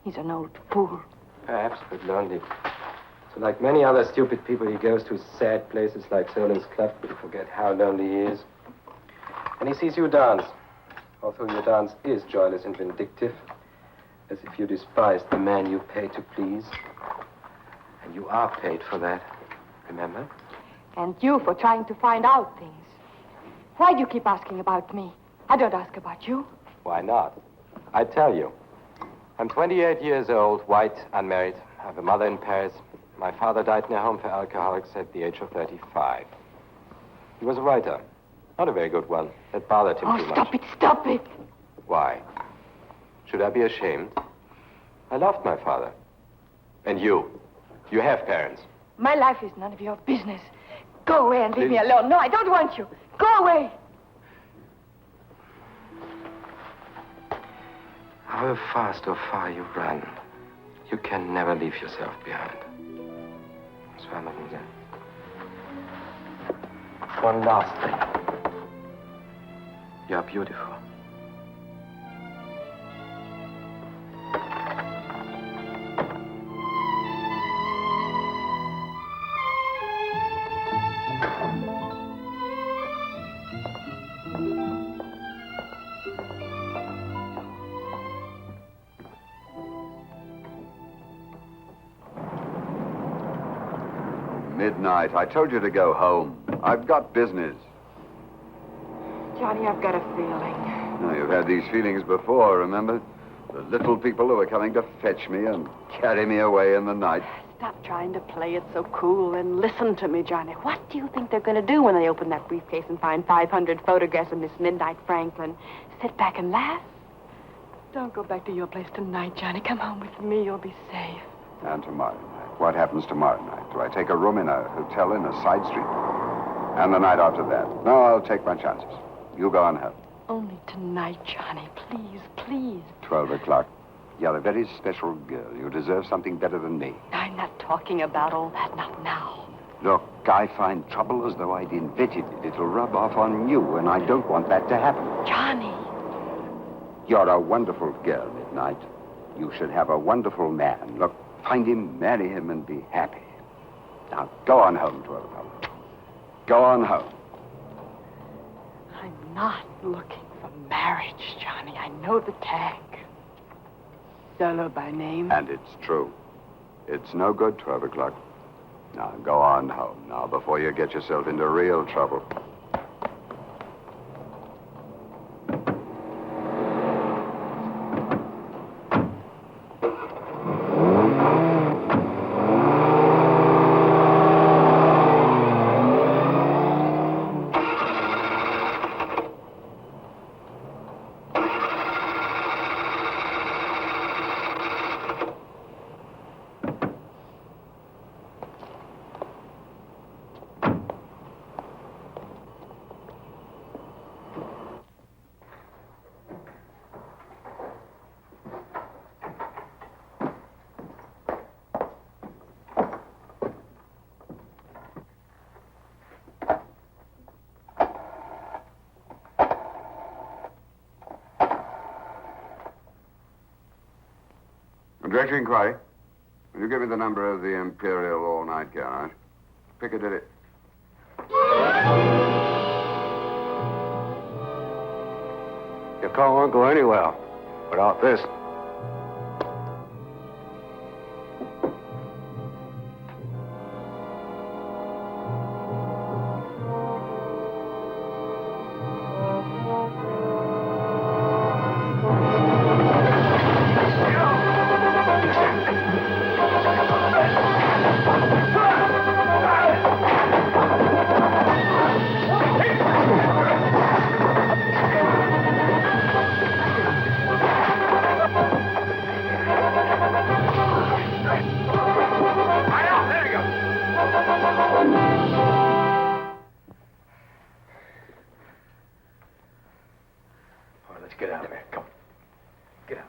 He's an old fool. perhaps, but lonely. So like many other stupid people, he goes to sad places like Solin's Club to forget how lonely he is. And he sees you dance. Although your dance is joyless and vindictive, as if you despised the man you pay to please. And you are paid for that, remember? And you for trying to find out things. Why do you keep asking about me? I don't ask about you. Why not? I tell you. I'm 28 years old, white, unmarried. I have a mother in Paris. My father died in a home for alcoholics at the age of 35. He was a writer. Not a very good one. That bothered him too much. Stop it. Why? Should I be ashamed? I loved my father. And you? You have parents. My life is none of your business. Go away and leave me alone. No, I don't want you. Go away. However fast or far you run, you can never leave yourself behind. Bonsoir, mademoiselle. One last thing. You're beautiful. Midnight. I told you to go home. I've got business. Johnny, I've got a feeling. Now, you've had these feelings before, remember? The little people who were coming to fetch me and carry me away in the night. Stop trying to play it so cool and listen to me, Johnny. What do you think they're going to do when they open that briefcase and find 500 photographs of Miss Midnight Franklin? Sit back and laugh? Don't go back to your place tonight, Johnny. Come home with me. You'll be safe. And tomorrow night. What happens tomorrow night? Do I take a room in a hotel in a side street? And the night after that? No, I'll take my chances. You go on home. Only tonight, Johnny. Please, please. 12 o'clock. You're a very special girl. You deserve something better than me. I'm not talking about all that, not now. Look, I find trouble as though I'd invented it. It'll rub off on you, and I don't want that to happen. Johnny! You're a wonderful girl, Midnight. You should have a wonderful man. Look, find him, marry him, and be happy. Now, go on home, 12 o'clock. Go on home. I'm not looking for marriage, Johnny. I know the tag. Solo by name. And it's true. It's no good, 12 o'clock. Now, go on home now before you get yourself into real trouble. Director inquiry. Will you give me the number of the Imperial all-night garage? Piccadilly. Your call won't go anywhere without this. Get out of here. Come. Get out.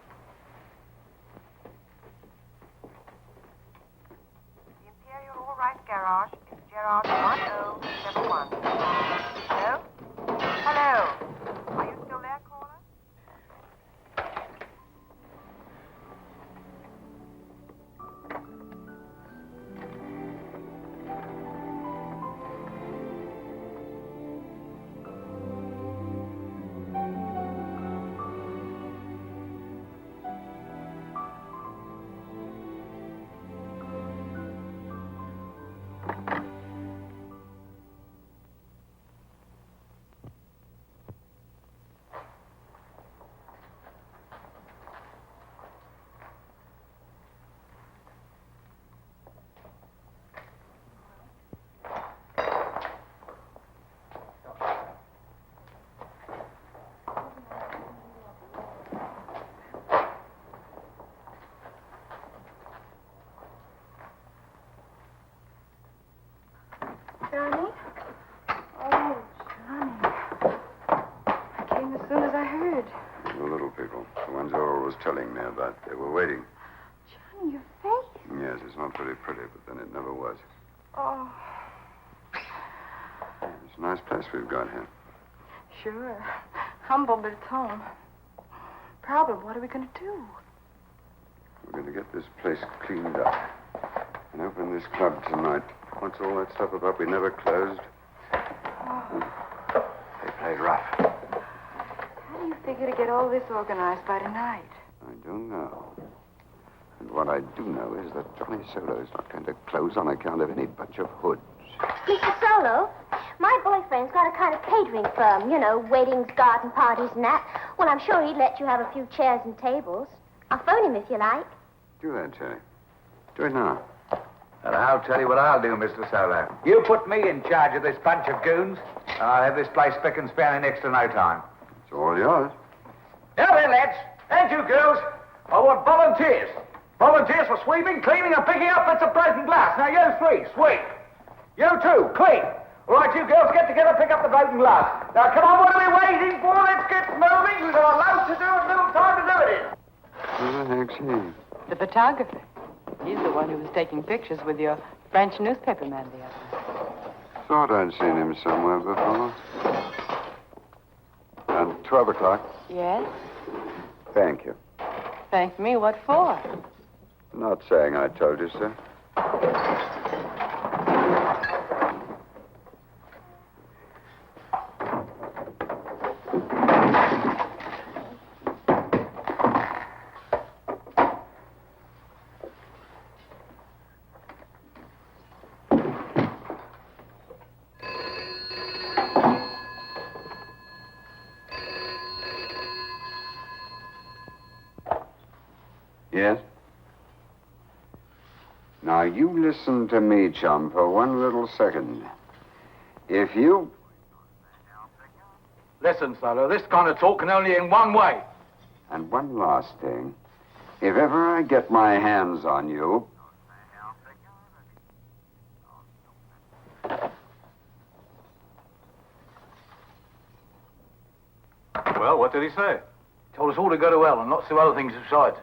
The Imperial All Right Garage is Gerard 1071. Hello? Hello? Are you still there, caller? Johnny? Oh, Johnny. I came as soon as I heard. The little people, the ones Oral was telling me about. They were waiting. Johnny, your face. Yes, it's not very pretty, but then it never was. Oh, It's a nice place we've got here. sure. Humble, but it's home. Problem, what are we going to do? We're going to get this place cleaned up and open this club tonight. Once all that stuff about we never closed. They played rough. How do you figure to get all this organized by tonight? I don't know. And what I do know is that Johnny Solo is not going to close on account of any bunch of hoods. Mr. Solo, my boyfriend's got a kind of catering firm, you know, weddings, garden parties, and that. Well, I'm sure he'd let you have a few chairs and tables. I'll phone him if you like. Do that, Terry. Do it now. And I'll tell you what I'll do, Mr. Solo. You put me in charge of this bunch of goons, and I'll have this place spick and span in next to no time. It's all yours. Now then, lads, and you girls, I want volunteers. Volunteers for sweeping, cleaning, and picking up bits of broken glass. Now, you three, sweep. You two, clean. All right, you girls, get together, pick up the broken glass. Now, come on, what are we waiting for? Let's get moving. We've got a lot to do and little time to do it in. Who the heck's he? The photographer. He's the one who was taking pictures with your French newspaper man the other night. Thought I'd seen him somewhere before. And 12 o'clock. Yes? Thank you. Thank me. What for? Not saying I told you so. Yes? Now, you listen to me, chum, for one little second. If you... Listen, Solo, this kind of talk can only end one way. And one last thing. If ever I get my hands on you... Well, what did he say? Told us all to go to hell and lots of other things besides.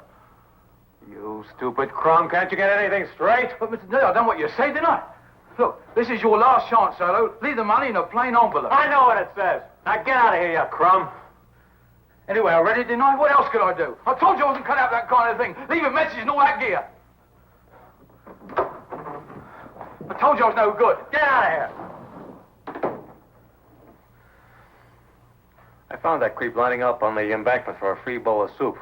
You stupid crumb, can't you get anything straight? But, Mr. Dale, I done what you said, didn't I? Look, this is your last chance, Solo. Leave the money in a plain envelope. I know what it says. Now get out of here, you crumb. Anyway, I read it, didn't I? What else could I do? I told you I wasn't cut out for that kind of thing. Leave a message and all that gear. I told you I was no good. Get out of here. I found that creep lining up on the embankment for a free bowl of soup.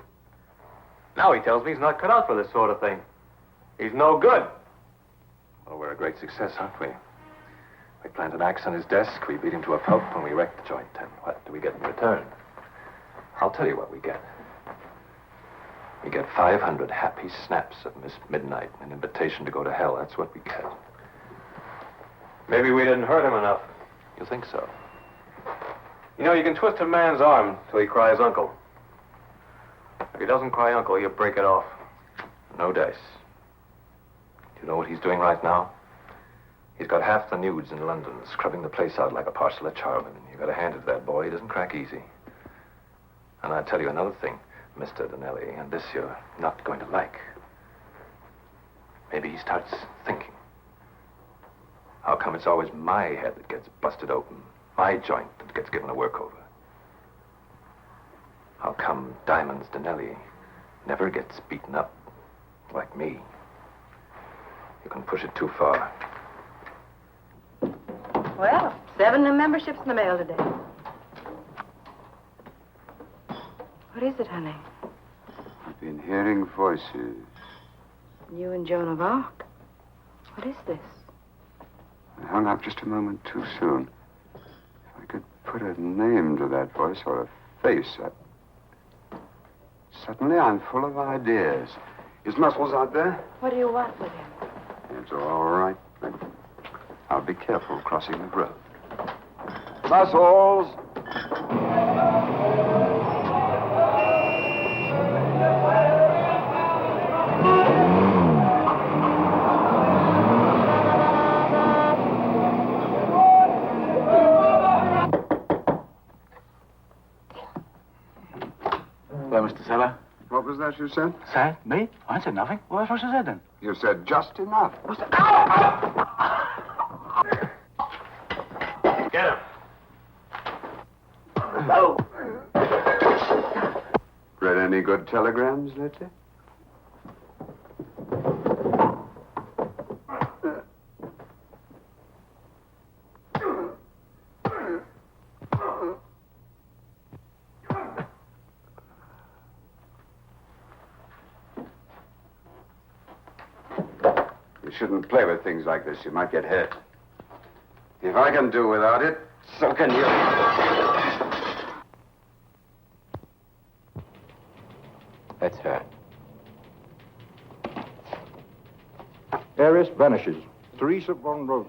Now he tells me he's not cut out for this sort of thing. He's no good. Well, we're a great success, aren't we? We planted an axe on his desk, we beat him to a pulp, and we wrecked the joint. And what do we get in return? I'll tell you what we get. We get 500 happy snaps of Miss Midnight, an invitation to go to hell. That's what we get. Maybe we didn't hurt him enough. You think so? You know, you can twist a man's arm till he cries uncle. If he doesn't cry uncle, you break it off. No dice. Do you know what he's doing right now? He's got half the nudes in London, scrubbing the place out like a parcel of charwomen. You got to hand it to that boy. He doesn't crack easy. And I'll tell you another thing, Mr. Donnelly, and this you're not going to like. Maybe he starts thinking. How come it's always my head that gets busted open, my joint that gets given a workover? How come Diamonds Donnelly never gets beaten up like me? You can push it too far. Well, 7 new memberships in the mail today. What is it, honey? I've been hearing voices. You and Joan of Arc. What is this? I hung up just a moment too soon. If I could put a name to that voice or a face, Suddenly I'm full of ideas. Is Muscles out there? What do you want with him? It's all right. I'll be careful crossing the road. Muscles! Hello, Mr. Seller. What was that you said? Said? Me? I said nothing. Well, that's what I said then. You said just enough. What's that? Get him. Oh. Read any good telegrams lately? You shouldn't play with things like this. You might get hurt. If I can do without it, so can you. That's her. Heiress vanishes. Teresa von Rose.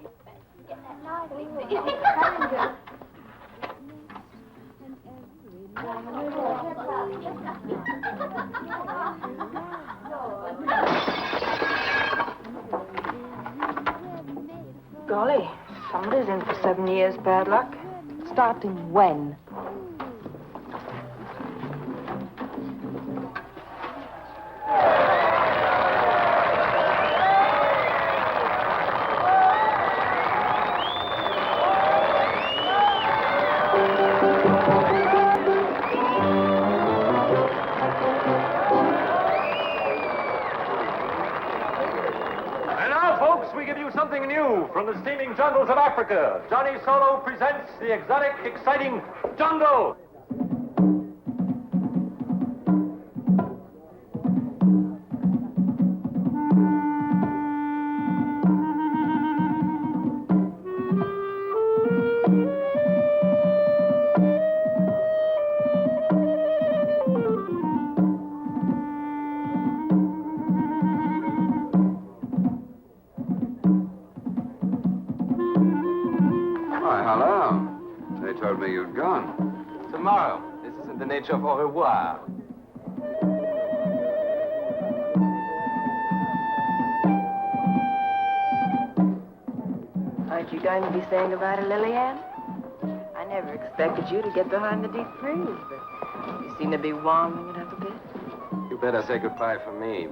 Golly, somebody's in for 7 years bad luck. Starting when? Something new from the steaming jungles of Africa. Johnny Solo presents the exotic, exciting jungle. You'd gone. Tomorrow. This isn't the nature of au revoir. Aren't you going to be saying goodbye to Lillian? I never expected you to get behind the deep freeze, but you seem to be warming it up a bit. You better say goodbye for me.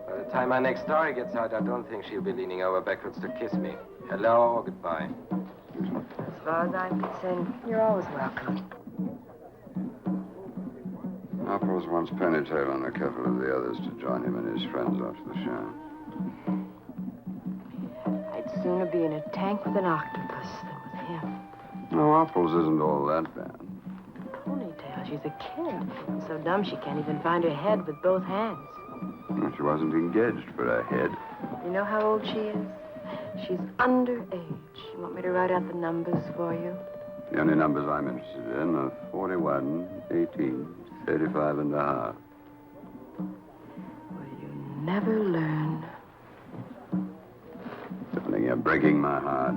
By the time my next story gets out, I don't think she'll be leaning over backwards to kiss me. Hello or goodbye? As far as I'm concerned, you're always welcome. Apples wants Pennytail and a couple of the others to join him and his friends after the show. I'd sooner be in a tank with an octopus than with him. No, Apples isn't all that bad. Ponytail, she's a kid. And so dumb she can't even find her head with both hands. Well, she wasn't engaged for a head. You know how old she is? She's underage. You want me to write out the numbers for you? The only numbers I'm interested in are 41, 18, 35 and a half. Well, you never learn. Darling, you're breaking my heart.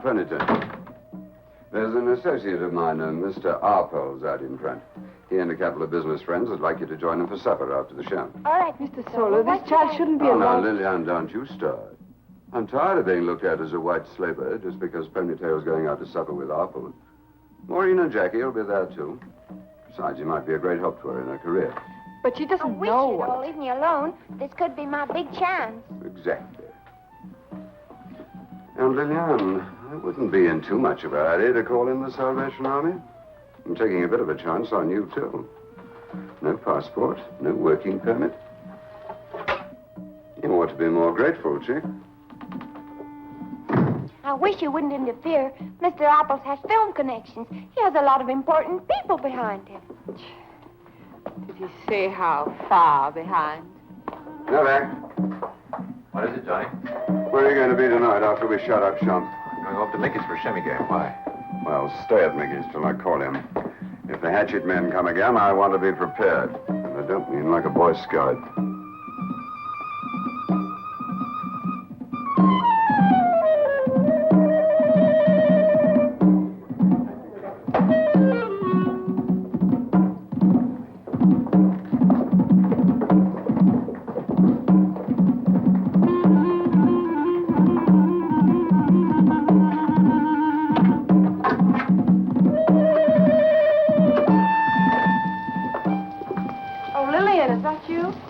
Penitent. There's an associate of mine, Mr. Arpels, out in front. He and a couple of business friends would like you to join them for supper after the show. All right, Mr. Solo, this child shouldn't be Oh, now, allowed... Lillian, don't you start. I'm tired of being looked at as a white slaver just because Ponytail's going out to supper with Arpels. Maureen and Jackie will be there, too. Besides, you might be a great help to her in her career. But she doesn't I wish know you'd what... all leave me alone. This could be my big chance. Exactly. Now, Lillian, I wouldn't be in too much of a hurry to call in the Salvation Army. I'm taking a bit of a chance on you, too. No passport, no working permit. You ought to be more grateful, chick. I wish you wouldn't interfere. Mr. Apples has film connections. He has a lot of important people behind him. Did you say how far behind? Now, back. What is it, Johnny? Where are you going to be tonight after we shut up shop? I'm going over to Mickey's for a shimmy game. Why? Well, stay at Mickey's till I call him. If the hatchet men come again, I want to be prepared. And I don't mean like a Boy Scout.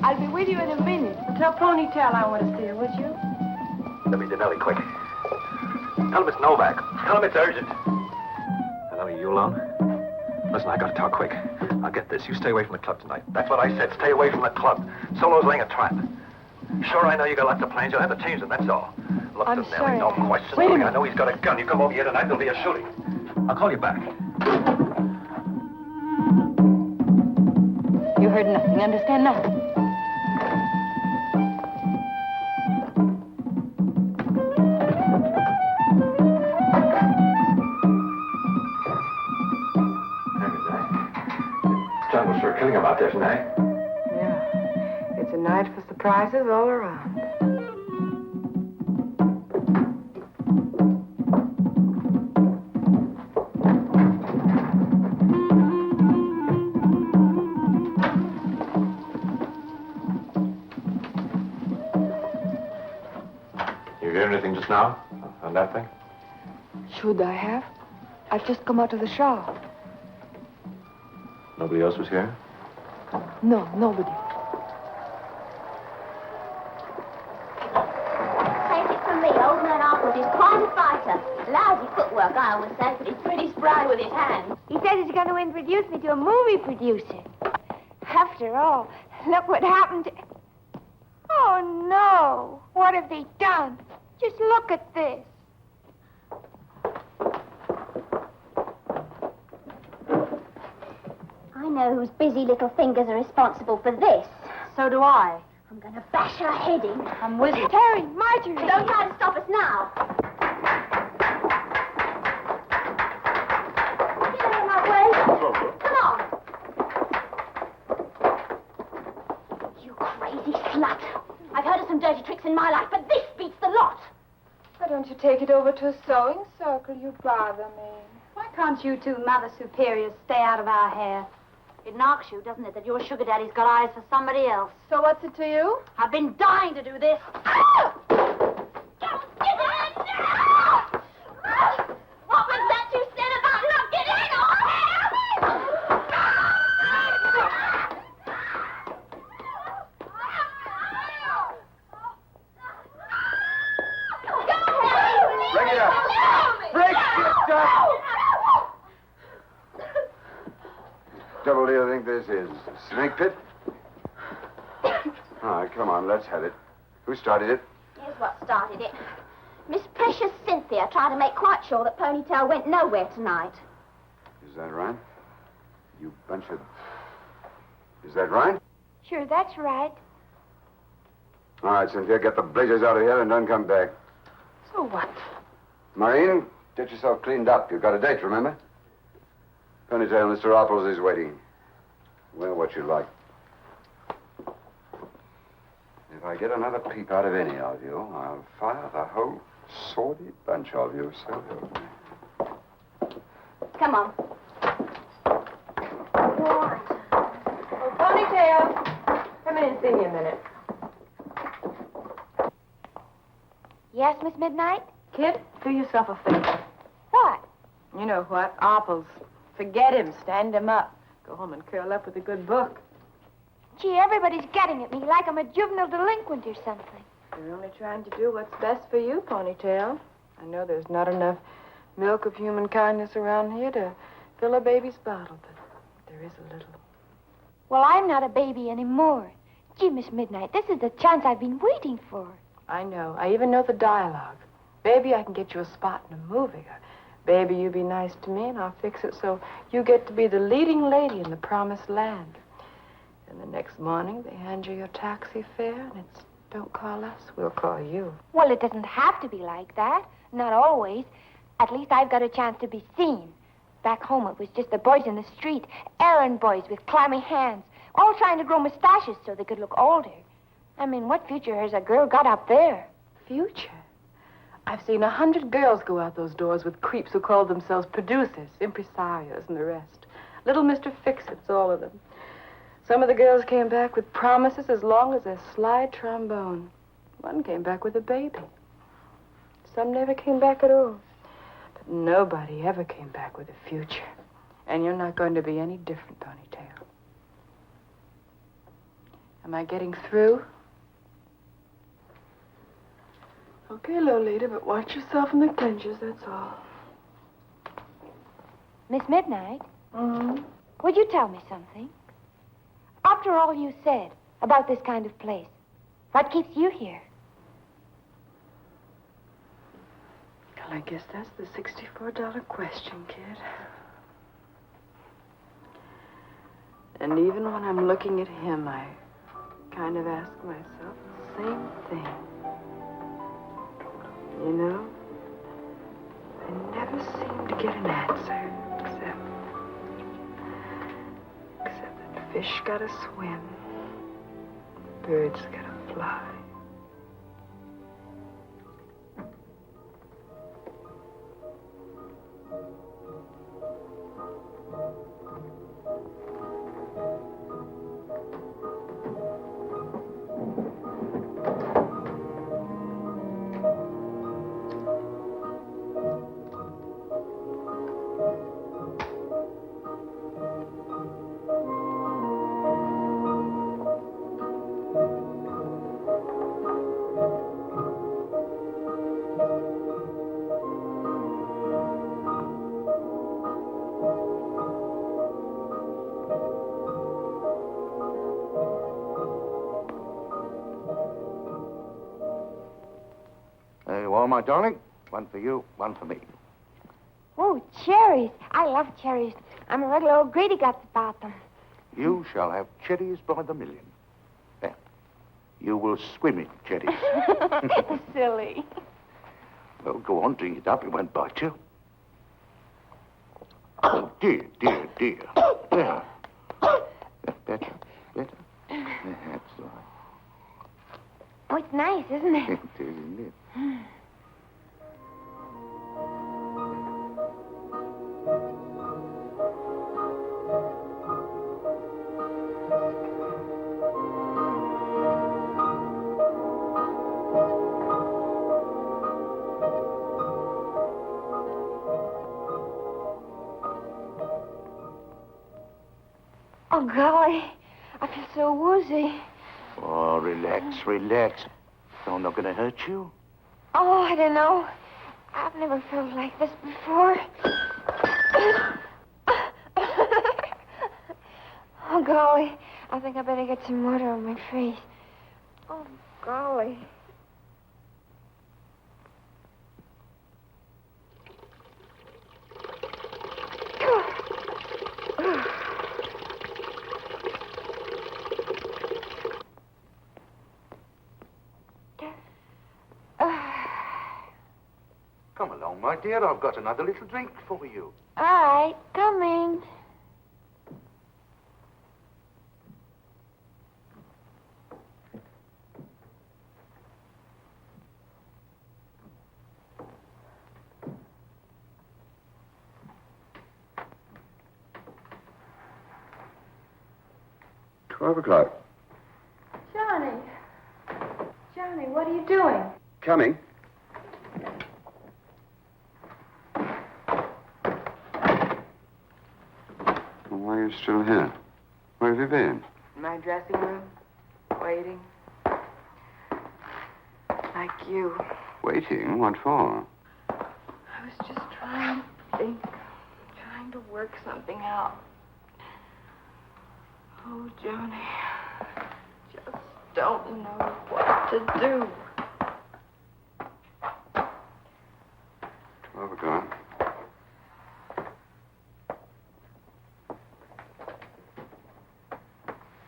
I'll be with you in a minute. Tell Ponytail I want to see her, would you? Denelli, quick. Tell him it's Novak. Tell him it's urgent. Hello, you alone? Listen, I gotta talk quick. I'll get this. You stay away from the club tonight. That's what I said. Stay away from the club. Solo's laying a trap. Sure, I know you got lots of plans. You'll have to change them, that's all. Look, I'm Nellie, sorry. no question. Wait a I minute. know he's got a gun. You come over here tonight, there'll be a shooting. I'll call you back. You heard nothing, understand nothing. John was sure killing him out there tonight. Yeah. It's a night for surprises all around. You hear anything just now on that thing? Should I have? I've just come out of the shower. Nobody else was here? No, nobody. Take it from me, old man Arthur is quite a fighter. Lousy footwork, I always say, but he's pretty spry with his hands. He says he's going to introduce me to a movie producer. After all, look what happened to... Oh, no. What have they done? Just look at this. I know whose busy little fingers are responsible for this. So do I. I'm going to bash her head in. I'm with you. Terry, Marjorie. Don't try to stop us now. Get out of my way. Come on. You crazy slut. I've heard of some dirty tricks in my life, but this beats the lot. Why don't you take it over to a sewing circle? You bother me. Why can't you two Mother Superiors stay out of our hair? It knocks you, doesn't it, that your sugar daddy's got eyes for somebody else? So what's it to you? I've been dying to do this. What was that you said about not getting in our hair? Break it up. Break it up. Devil do you think this is? A snake pit? All right, come on, let's have it. Who started it? Here's what started it. Miss Precious Cynthia tried to make quite sure that Ponytail went nowhere tonight. Is that right? You bunch of... Is that right? Sure, that's right. All right, Cynthia, get the blazers out of here and don't come back. So what? Maureen, get yourself cleaned up. You've got a date, remember? Ponytail, Mr. Apples is waiting. Wear what you like. If I get another peep out of any of you, I'll fire the whole sordid bunch of you, so help me. Come on. Oh, Ponytail. Come in and see me a minute. Yes, Miss Midnight? Kid, do yourself a favor. What? You know what? Apples. Forget him. Stand him up. Go home and curl up with a good book. Gee, everybody's getting at me like I'm a juvenile delinquent or something. You're only trying to do what's best for you, Ponytail. I know there's not enough milk of human kindness around here to fill a baby's bottle, but there is a little. Well, I'm not a baby anymore. Gee, Miss Midnight, this is the chance I've been waiting for. I know. I even know the dialogue. Baby, I can get you a spot in a movie. Baby, you be nice to me, and I'll fix it so you get to be the leading lady in the promised land. And the next morning, they hand you your taxi fare, and it's, don't call us, we'll call you. Well, it doesn't have to be like that. Not always. At least I've got a chance to be seen. Back home, it was just the boys in the street, errand boys with clammy hands, all trying to grow mustaches so they could look older. I mean, what future has a girl got up there? Future? I've seen 100 girls go out those doors with creeps who called themselves producers, impresarios, and the rest. Little Mr. Fix-Its, all of them. Some of the girls came back with promises as long as a slide trombone. One came back with a baby. Some never came back at all. But nobody ever came back with a future. And you're not going to be any different, Ponytail. Am I getting through? Okay, Lolita, but watch yourself in the clinches, that's all. Miss Midnight? Mm-hmm. would you tell me something? After all you said about this kind of place, what keeps you here? Well, I guess that's the $64 question, kid. And even when I'm looking at him, I kind of ask myself the same thing. You know, I never seem to get an answer, except that fish gotta swim, birds gotta fly. There you are, my darling. One for you, one for me. Oh, cherries. I love cherries. I'm a regular old greedy guts about them. You shall have cherries by the million. There. You will swim in cherries. Silly. Well, go on, drink it up. It won't bite you. Oh, dear, dear, dear. There. Better, better. That's all right. Oh, it's nice, isn't it? It is, isn't it? Oh, golly. I feel so woozy. Oh, relax, relax. I'm not going to hurt you. Oh, I don't know. I've never felt like this before. Oh, golly. I think I better get some water on my face. Oh, golly. Come along, my dear. I've got another little drink for you. All right, coming. $12. Johnny, what are you doing? Coming. Well, why are you still here? Where have you been? In my dressing room, waiting. Like you. Waiting? What for? I was just trying to think, trying to work something out. Oh, Johnny, just don't know what to do. 12 o'clock.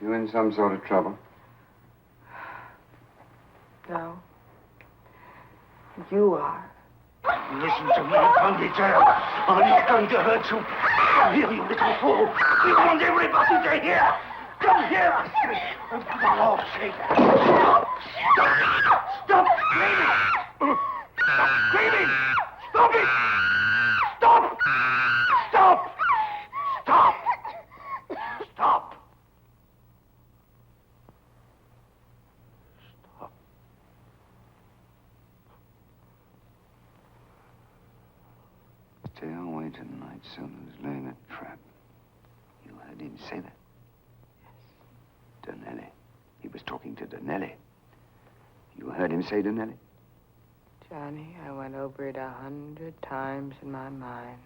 You in some sort of trouble? No. You are. Listen to me, Punky Tail. I'm not going to hurt you. Come here, you little fool. We want everybody to hear. Come here, I say. And for the Lord's sake. Stop! Stop! Stop screaming! Stop screaming! Stop it! Stop! Stop! Stop! Stop! Stay away tonight. Someone's laying a trap. You heard him say that? Yes. Donnelly. He was talking to Donnelly. You heard him say Donnelly? Johnny, I went over it 100 times in my mind,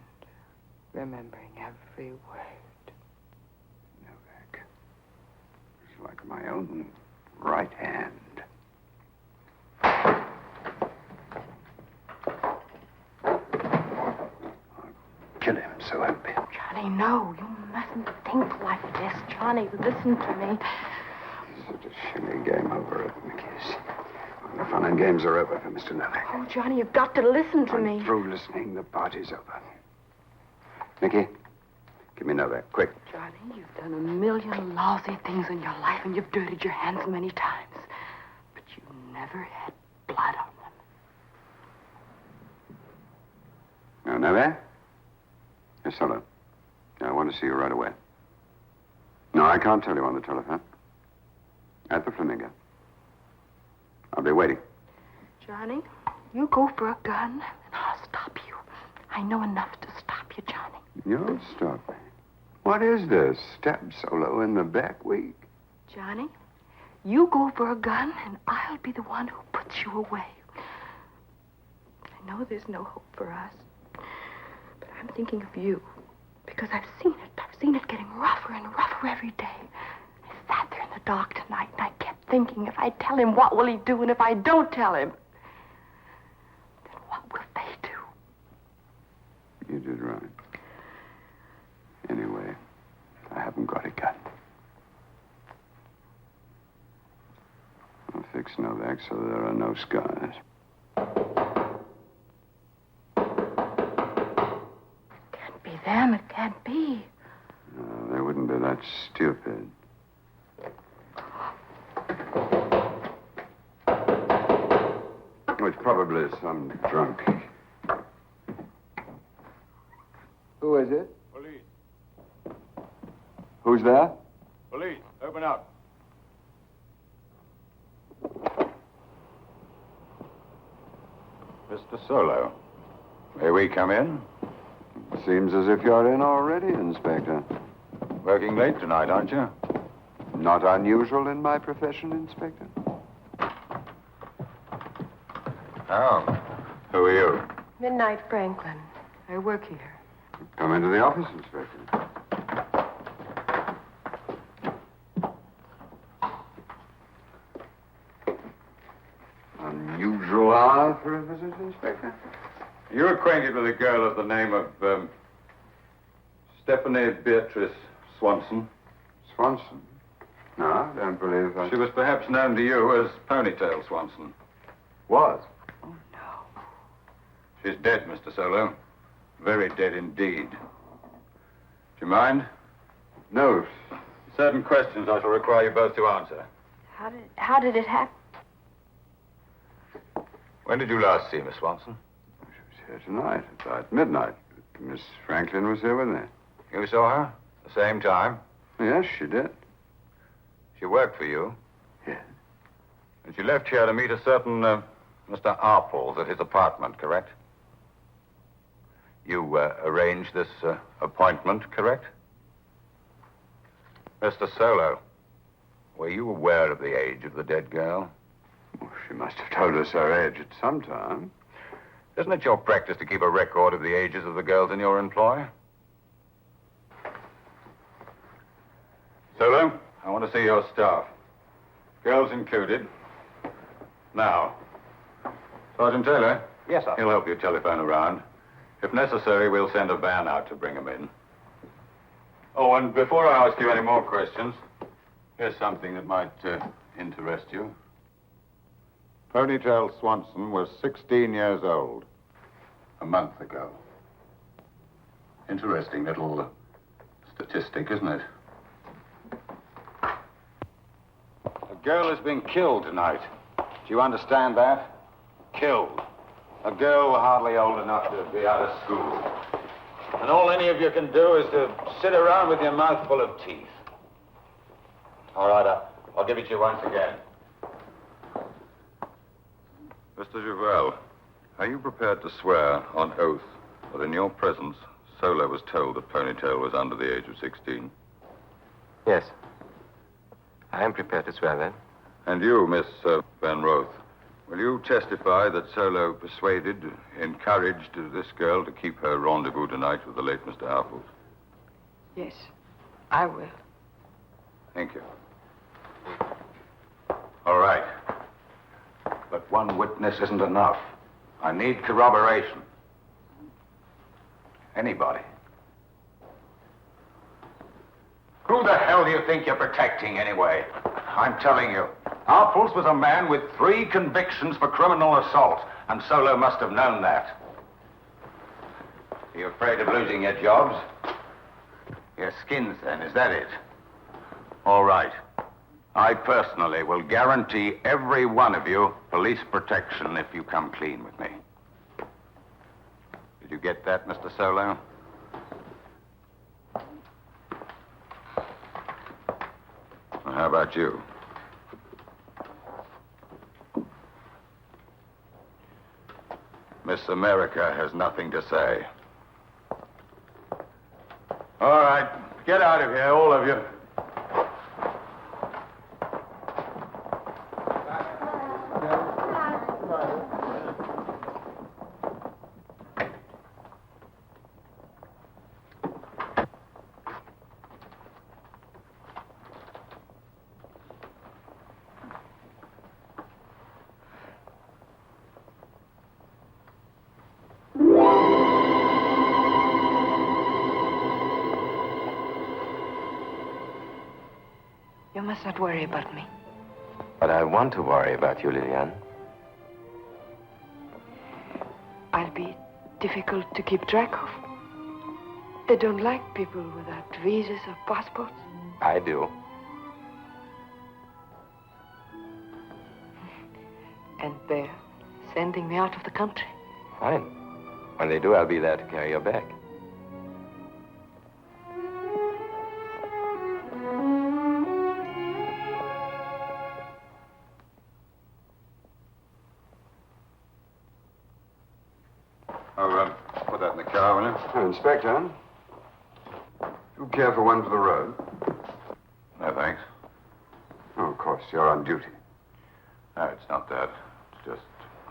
remembering every word. my own right hand. Kill him, so help me. Johnny, no. You mustn't think like this. Johnny, listen to me. Such a shilly game over it, Mickey's. The fun and games are over for Mr. Novak. Oh, Johnny, you've got to listen to me. I'm through listening. The party's over. Mickey, give me Novak, quick. Johnny, you've done a million lousy things in your life, and you've dirtied your hands many times. But you never had blood on them. Now, Novak? Yes, hello. I want to see you right away. No, I can't tell you on the telephone. At the Flamingo. I'll be waiting. Johnny, you go for a gun, and I'll stop you. I know enough to stop you, Johnny. You'll stop me. What is this? Stab Solo in the back week? Johnny, you go for a gun, and I'll be the one who puts you away. I know there's no hope for us, but I'm thinking of you, because I've seen it. I've seen it getting rougher and rougher every day. I sat there in the dark tonight, and I kept thinking, if I tell him, what will he do? And if I don't tell him, then what will they do? You did right. Anyway, I haven't got a gun. I'll fix Novak so there are no scars. Can't be them. It can't be. No, they wouldn't be that stupid. It's probably some drunk. Who is it? Police. Who's there? Police, open up. Mr. Solo, may we come in? Seems as if you're in already, Inspector. Working late tonight, aren't you? Not unusual in my profession, Inspector. Oh, who are you? Midnight Franklin. I work here. Come into the office, Inspector. Unusual hour for a visit, Inspector? Are you acquainted with a girl of the name of Stephanie Beatrice Swanson? Swanson? No, I don't believe that. She was perhaps known to you as Ponytail Swanson. Was? Oh, no. She's dead, Mr. Solo. Very dead indeed. Do you mind? No. Certain questions I shall require you both to answer. How did it happen? When did you last see Miss Swanson? She was here tonight, about midnight. Miss Franklin was here with me. You saw her? The same time? Yes, she did. She worked for you? Yes. And she left here to meet a certain Mr. Arples at his apartment, correct? You arranged this appointment, correct? Mr. Solo, were you aware of the age of the dead girl? Well, she must have told us her age at some time. Isn't it your practice to keep a record of the ages of the girls in your employ? Solo, I want to see your staff. Girls included. Now, Sergeant Taylor? Yes, sir. He'll help you telephone around. If necessary, we'll send a van out to bring them in. Oh, and before I ask you any more questions, here's something that might interest you. Ponytail Swanson was 16 years old. A month ago. Interesting little statistic, isn't it? A girl has been killed tonight. Do you understand that? Killed. A girl hardly old enough to be out of school. And all any of you can do is to sit around with your mouth full of teeth. All right, I'll give it to you once again. Mr. Juval, are you prepared to swear on oath that in your presence, Solo was told that Ponytail was under the age of 16? Yes. I am prepared to swear that. And you, Miss Van Roth, will you testify that Solo persuaded, encouraged this girl to keep her rendezvous tonight with the late Mr. Harples? Yes, I will. Thank you. All right. But one witness isn't enough. I need corroboration. Anybody. Who the hell do you think you're protecting, anyway? I'm telling you, Arpels was a man with 3 convictions for criminal assault, and Solo must have known that. Are you afraid of losing your jobs? Your skins, then, is that it? All right. I personally will guarantee every one of you police protection if you come clean with me. Did you get that, Mr. Solo? Well, how about you? Miss America has nothing to say. All right, get out of here, all of you. You must not worry about me. But I want to worry about you, Lillian. I'll be difficult to keep track of. They don't like people without visas or passports. I do. And they're sending me out of the country. Fine. When they do, I'll be there to carry your bag. Put that in the car, will you? Oh, Inspector, do you care for one for the road? No, thanks. Oh, of course, you're on duty. No, it's not that. It's just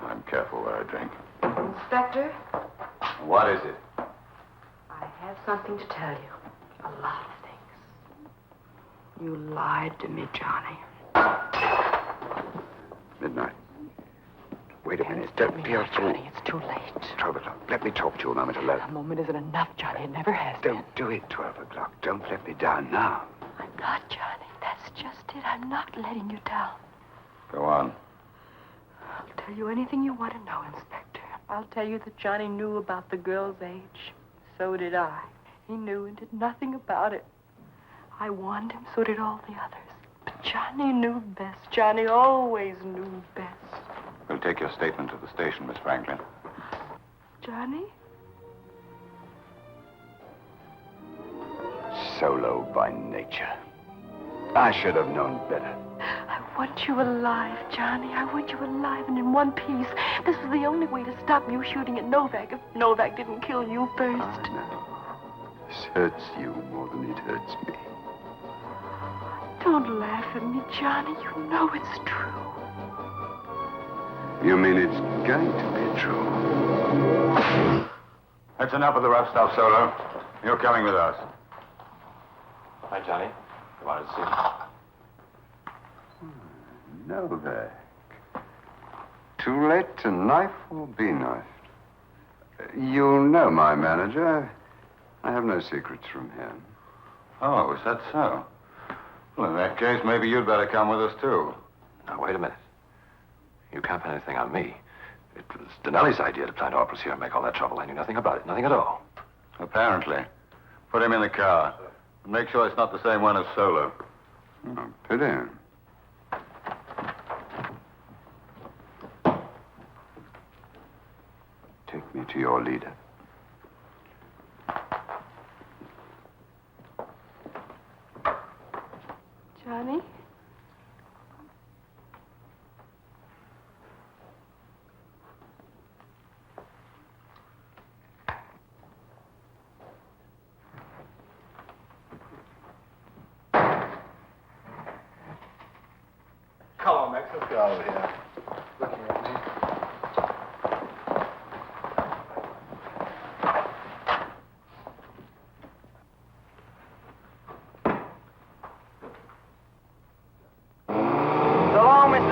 I'm careful where I drink. Inspector, What is it? I have something to tell you. A lot of things. You lied to me, Johnny. Midnight. Wait a minute. Tell Don't me be now, a fool. Johnny. It's too late. 12 o'clock. Let me talk to you a moment alone. A moment isn't enough, Johnny. It never has been. Don't do it, 12 o'clock. Don't let me down now. I'm not, Johnny. That's just it. I'm not letting you down. Go on. I'll tell you anything you want to know, Inspector. I'll tell you that Johnny knew about the girl's age. So did I. He knew and did nothing about it. I warned him, so did all the others. But Johnny knew best. Johnny always knew best. We'll take your statement to the station, Miss Franklin. Johnny? Solo by nature. I should have known better. I want you alive, Johnny. I want you alive and in one piece. This is the only way to stop you shooting at Novak if Novak didn't kill you first. I know. This hurts you more than it hurts me. Don't laugh at me, Johnny. You know it's true. You mean it's going to be true? That's enough of the rough stuff, Solo. You're coming with us. Hi, Johnny. You wanted to see me? Novak. Too late to knife or be knifed. You know my manager. I have no secrets from him. Oh, is that so? Well, in that case, maybe you'd better come with us, too. Now, wait a minute. You can't pin anything on me. It was Donnelly's idea to plant Orpus here and make all that trouble. I knew nothing about it. Nothing at all. Apparently. Put him in the car. And make sure it's not the same one as Solo. Oh, pity. Take me to your leader. Johnny? Come on, Max, let's get out of here. Looking at me. So long, Mr.